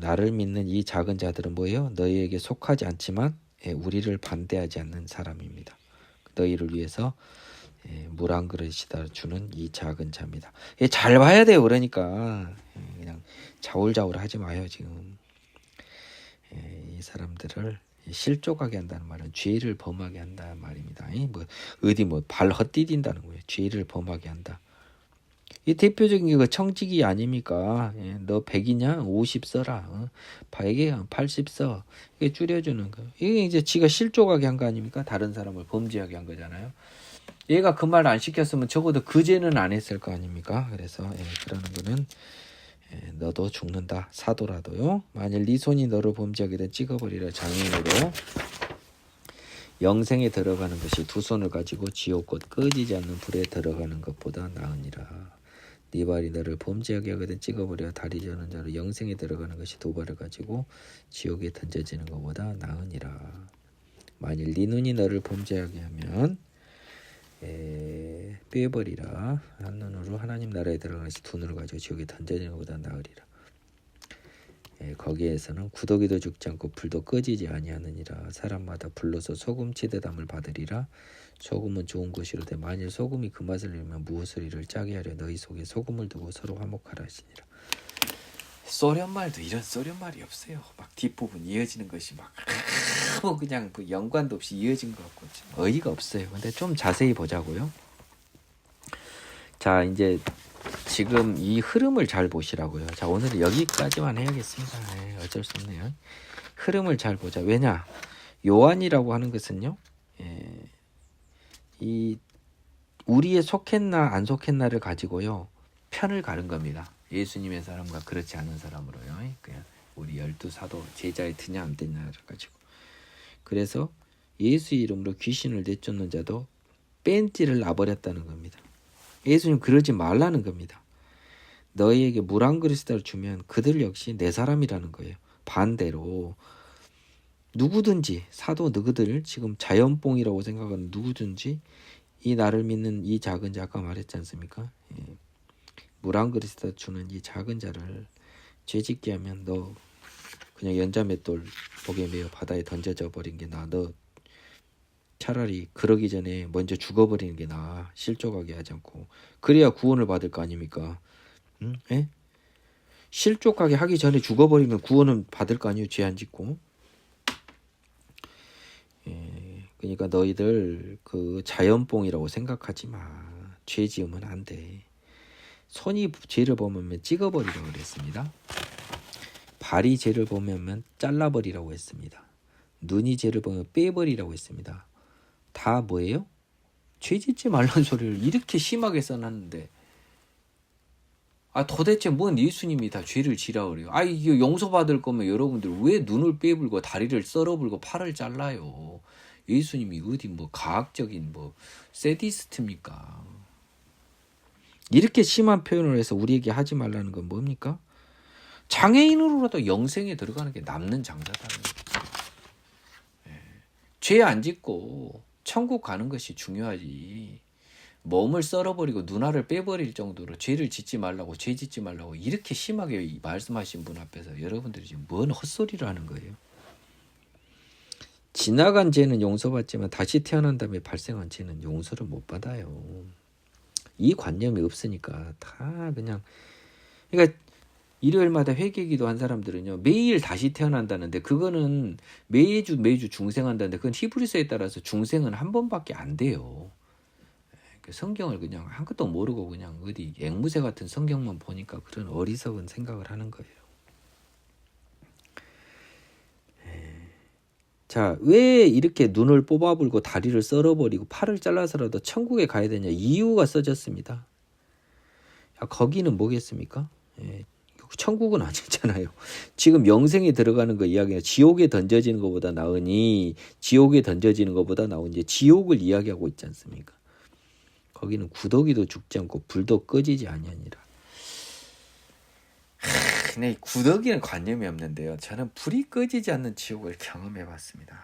나를 믿는 이 작은 자들은 뭐예요? 너희에게 속하지 않지만 우리를 반대하지 않는 사람입니다. 너희를 위해서 물 한 그릇이다 주는 이 작은 자입니다. 잘 봐야 돼요. 그러니까 그냥 자울자울 하지 마요. 지금 이 사람들을 실족하게 한다는 말은 죄를 범하게 한다는 말입니다. 어디 발 헛디딘다는 거예요. 죄를 범하게 한다. 이 대표적인 게 그 청지기 아닙니까? 너 100이냐? 50 써라. 100에 80 써. 이게 줄여주는 거. 이게 이제 지가 실족하게 한 거 아닙니까? 다른 사람을 범죄하게 한 거잖아요. 얘가 그 말 안 시켰으면 적어도 그 죄는 안 했을 거 아닙니까? 그래서 그러는 거는 너도 죽는다. 사도라도요. 만일 네 손이 너를 범죄하게 된 찍어버리라. 장애인으로 영생에 들어가는 것이 두 손을 가지고 지옥 곧 꺼지지 않는 불에 들어가는 것보다 나으니라. 네 발이 너를 범죄하게 하거든 찍어버려 다리 저는 자로 영생에 들어가는 것이 두 발을 가지고 지옥에 던져지는 것보다 나으니라. 만일 네 눈이 너를 범죄하게 하면 빼버리라. 한 눈으로 하나님 나라에 들어가는 것이 두 눈을 가지고 지옥에 던져지는 것보다 나으리라. 거기에서는 구더기도 죽지 않고 불도 꺼지지 아니하느니라. 사람마다 불로서 소금 치대담을 받으리라. 소금은 좋은 것이로되 만일 소금이 그 맛을 잃으면 무엇을 이를 짜게 하려 너희 속에 소금을 두고 서로 화목하라 하시니라. 소련말도 이런 소련말이 없어요. 막 뒷부분 이어지는 것이 막 그냥 연관도 없이 이어진 것 같고 어이가 없어요. 근데 좀 자세히 보자고요. 자, 이제 지금 이 흐름을 잘 보시라고요. 자, 오늘은 여기까지만 해야겠습니다. 어쩔 수 없네요. 흐름을 잘 보자. 왜냐? 요한이라고 하는 것은요. 이 우리에 속했나 안 속했나를 가지고요. 편을 가른 겁니다. 예수님의 사람과 그렇지 않은 사람으로요. 그냥 우리 12사도 제자에 드냐 안 되냐를 가지고. 그래서 예수 이름으로 귀신을 내쫓는 자도 뺀지를 놔버렸다는 겁니다. 예수님 그러지 말라는 겁니다. 너희에게 물 한 그릇을 주면 그들 역시 내 사람이라는 거예요. 반대로 누구든지 사도 너희들 지금 자연뽕이라고 생각하는 누구든지 이 나를 믿는 이 작은 자 아까 말했지 않습니까? 물 한 그릇에다 주는 이 작은 자를 죄짓게 하면 너 그냥 연자맷돌 목에 매어 바다에 던져져 버린 게 나아. 너 차라리 그러기 전에 먼저 죽어버리는 게 나아. 실족하게 하지 않고. 그래야 구원을 받을 거 아닙니까? 응? 실족하게 하기 전에 죽어버리면 구원은 받을 거 아니에요. 죄 안 짓고. 그러니까 너희들 그 자연뽕이라고 생각하지 마. 죄 지으면 안 돼. 손이 죄를 범하면 찍어버리라고 그랬습니다. 발이 죄를 범하면 잘라버리라고 했습니다. 눈이 죄를 범하면 빼버리라고 했습니다. 다 뭐예요? 죄 짓지 말라는 소리를 이렇게 심하게 써놨는데 도대체 뭔 예수님이 다 죄를 지라 그래요. 이거 용서받을 거면 여러분들 왜 눈을 빼불고 다리를 썰어불고 팔을 잘라요. 예수님이 어디 과학적인 세디스트입니까? 이렇게 심한 표현을 해서 우리에게 하지 말라는 건 뭡니까? 장애인으로라도 영생에 들어가는 게 남는 장사다는 거죠. 죄 안 짓고 천국 가는 것이 중요하지. 몸을 썰어버리고 눈알을 빼버릴 정도로 죄를 짓지 말라고 죄 짓지 말라고 이렇게 심하게 말씀하신 분 앞에서 여러분들이 지금 뭔 헛소리를 하는 거예요. 지나간 죄는 용서받지만 다시 태어난 다음에 발생한 죄는 용서를 못 받아요. 이 관념이 없으니까 다 그냥 그러니까 일요일마다 회개기도 한 사람들은요 매일 다시 태어난다는데 그거는 매주 중생한다는데 그건 히브리서에 따라서 중생은 한 번밖에 안 돼요. 성경을 그냥 한 것도 모르고 그냥 어디 앵무새 같은 성경만 보니까 그런 어리석은 생각을 하는 거예요. 자, 왜 이렇게 눈을 뽑아불고 다리를 썰어버리고 팔을 잘라서라도 천국에 가야 되냐 이유가 써졌습니다. 자, 거기는 뭐겠습니까? 천국은 아니잖아요. 지금 영생에 들어가는 거 이야기가 지옥에 던져지는 것보다 나으니 지옥에 던져지는 것보다 나으니 지옥을 이야기하고 있지 않습니까? 거기는 구더기도 죽지 않고 불도 꺼지지 아니하니라. 근데 구더기는 관념이 없는데요. 저는 불이 꺼지지 않는 지옥을 경험해봤습니다.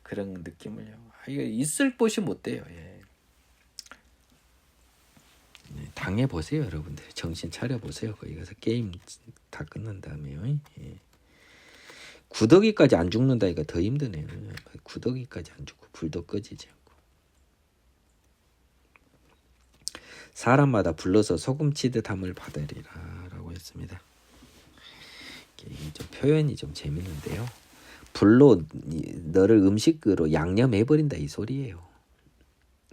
그런 느낌을요. 이거 있을 곳이 못 돼요. 예. 당해 보세요, 여러분들. 정신 차려 보세요. 거기 가서 게임 다 끝난 다음에요. 예. 구더기까지 안 죽는다니까 더 힘드네요. 구더기까지 안 죽고 불도 꺼지지 않고. 사람마다 불러서 소금치듯 함을 받으리라라고 했습니다. 이게 좀 표현이 좀 재밌는데요. 불로 너를 음식으로 양념해버린다 이 소리예요.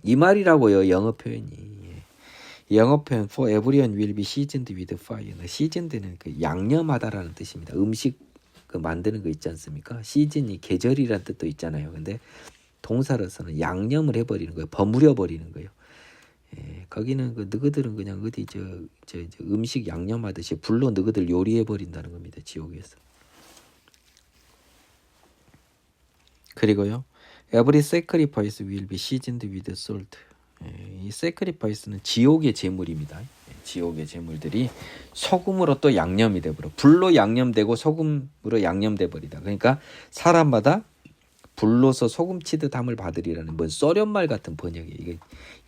이 말이라고요. 영어 표현이. 영어 표현 for everyone will be seasoned with fire. seasoned는 그 양념하다라는 뜻입니다. 음식 그 만드는 거 있지 않습니까? 시즌이 계절이라는 뜻도 있잖아요. 근데 동사로서는 양념을 해버리는 거예요. 버무려 버리는 거예요. 예, 거기는 그 너희들은 그냥 어디 저 음식 양념하듯이 불로 너희들 요리해 버린다는 겁니다. 지옥에서. 그리고요, every sacrifice will be seasoned with salt. 이 sacrifice는 지옥의 제물입니다. 지옥의 제물들이 소금으로 또 양념이 돼버려. 불로 양념되고 소금으로 양념돼 버리다. 그러니까 사람마다 불로서 소금치듯 함을 받으리라는 뭔 소련말 같은 번역이에요. 이게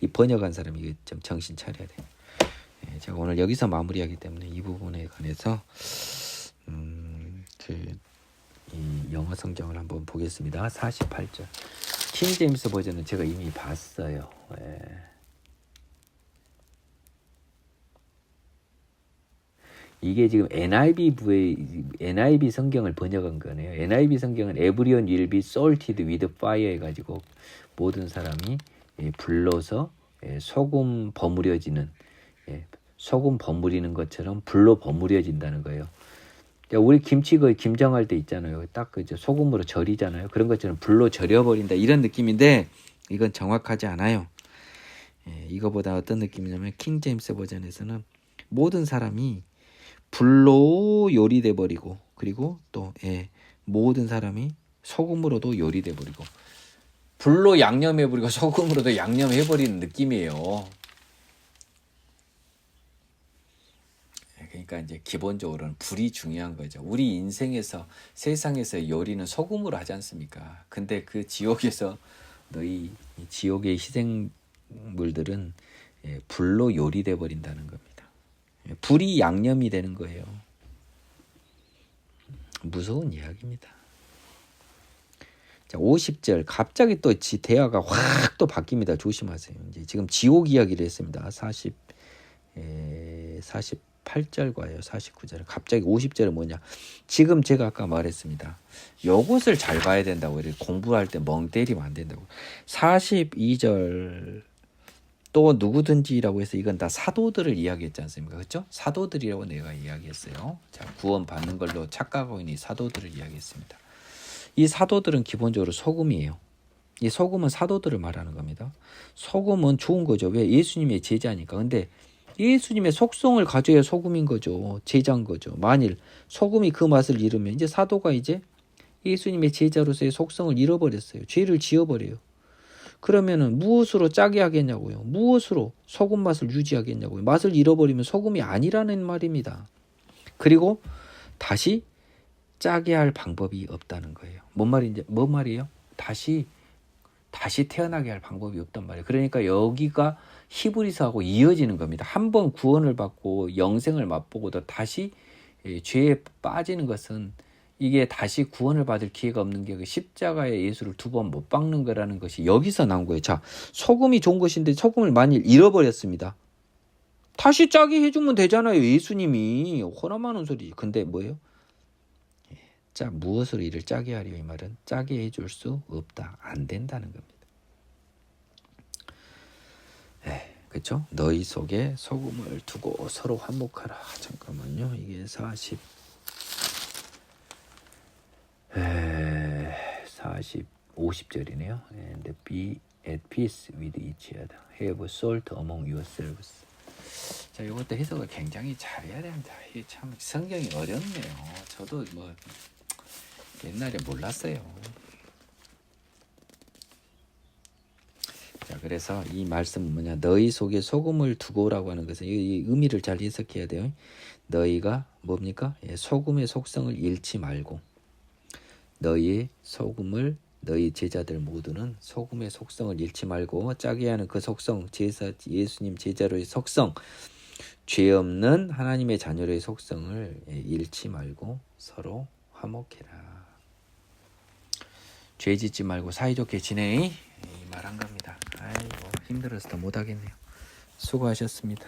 이 번역한 사람이 이게 좀 정신 차려야 돼요. 제가 오늘 여기서 마무리하기 때문에 이 부분에 관해서 이 영어 성경을 한번 보겠습니다. 48절. 킹 제임스 버전은 제가 이미 봤어요. 이게 지금 NIV 성경을 번역한 거네요. NIV 성경은 Everyone will be salted with fire 해가지고 모든 사람이 불로서 소금 버무려지는 소금 버무리는 것처럼 불로 버무려진다는 거예요. 우리 김치 그 김장할 때 있잖아요. 딱 그 소금으로 절이잖아요. 그런 것처럼 불로 절여버린다 이런 느낌인데 이건 정확하지 않아요. 이거보다 어떤 느낌이냐면 킹 제임스 버전에서는 모든 사람이 불로 요리돼 버리고 그리고 또 모든 사람이 소금으로도 요리돼 버리고 불로 양념해 버리고 소금으로도 양념해 버리는 느낌이에요. 그러니까 이제 기본적으로는 불이 중요한 거죠. 우리 인생에서 세상에서 요리는 소금으로 하지 않습니까? 근데 그 지옥에서 너희 지옥의 희생물들은 불로 요리돼 버린다는 겁니다. 불이 양념이 되는 거예요. 무서운 이야기입니다. 자, 50절 갑자기 또 대화가 확 또 바뀝니다. 조심하세요. 이제 지금 지옥 이야기를 했습니다. 48절과요. 49절. 갑자기 50절은 뭐냐? 지금 제가 아까 말했습니다. 요것을 잘 봐야 된다고. 공부할 때 멍 때리면 안 된다고. 42절 또 누구든지라고 해서 이건 다 사도들을 이야기했지 않습니까? 그렇죠? 사도들이라고 내가 이야기했어요. 자, 구원 받는 걸로 착각하고 있는 사도들을 이야기했습니다. 이 사도들은 기본적으로 소금이에요. 이 소금은 사도들을 말하는 겁니다. 소금은 좋은 거죠. 왜? 예수님의 제자니까. 근데 예수님의 속성을 가져야 소금인 거죠. 제자인 거죠. 만일 소금이 그 맛을 잃으면 이제 사도가 이제 예수님의 제자로서의 속성을 잃어버렸어요. 죄를 지어버려요. 그러면은 무엇으로 짜게 하겠냐고요. 무엇으로 소금 맛을 유지하겠냐고요. 맛을 잃어버리면 소금이 아니라는 말입니다. 그리고 다시 짜게 할 방법이 없다는 거예요. 뭔 말이에요? 다시 태어나게 할 방법이 없단 말이에요. 그러니까 여기가 히브리서하고 이어지는 겁니다. 한 번 구원을 받고 영생을 맛보고도 다시 죄에 빠지는 것은 이게 다시 구원을 받을 기회가 없는 게 그 십자가에 예수를 2번 못 박는 거라는 것이 여기서 나온 거예요. 자, 소금이 좋은 것인데 소금을 만일 잃어버렸습니다. 다시 짜게 해주면 되잖아요. 예수님이 호남하는 소리. 근데 뭐예요? 자, 무엇으로 이를 짜게 하려 이 말은 짜게 해줄 수 없다. 안 된다는 겁니다. 그렇죠? 너희 속에 소금을 두고 서로 화목하라. 잠깐만요. 이게 50절이네요. And be at peace with each other. Have salt among yourselves. 자, 이것도 해석을 굉장히 잘해야 됩니다. 이게 참 성경이 어렵네요. 저도 뭐 옛날에 몰랐어요. 자, 그래서 이 말씀은 뭐냐? 너희 속에 소금을 두고라고 하는 것은 이 의미를 잘 해석해야 돼요. 너희가 뭡니까? 소금의 속성을 잃지 말고 너희의 소금을 너희 제자들 모두는 소금의 속성을 잃지 말고 짜게 하는 그 속성, 예수님 제자로의 속성, 죄 없는 하나님의 자녀로의 속성을 잃지 말고 서로 화목해라. 죄 짓지 말고 사이좋게 지내. 이 말 한 겁니다. 아이고 힘들어서 더 못하겠네요. 수고하셨습니다.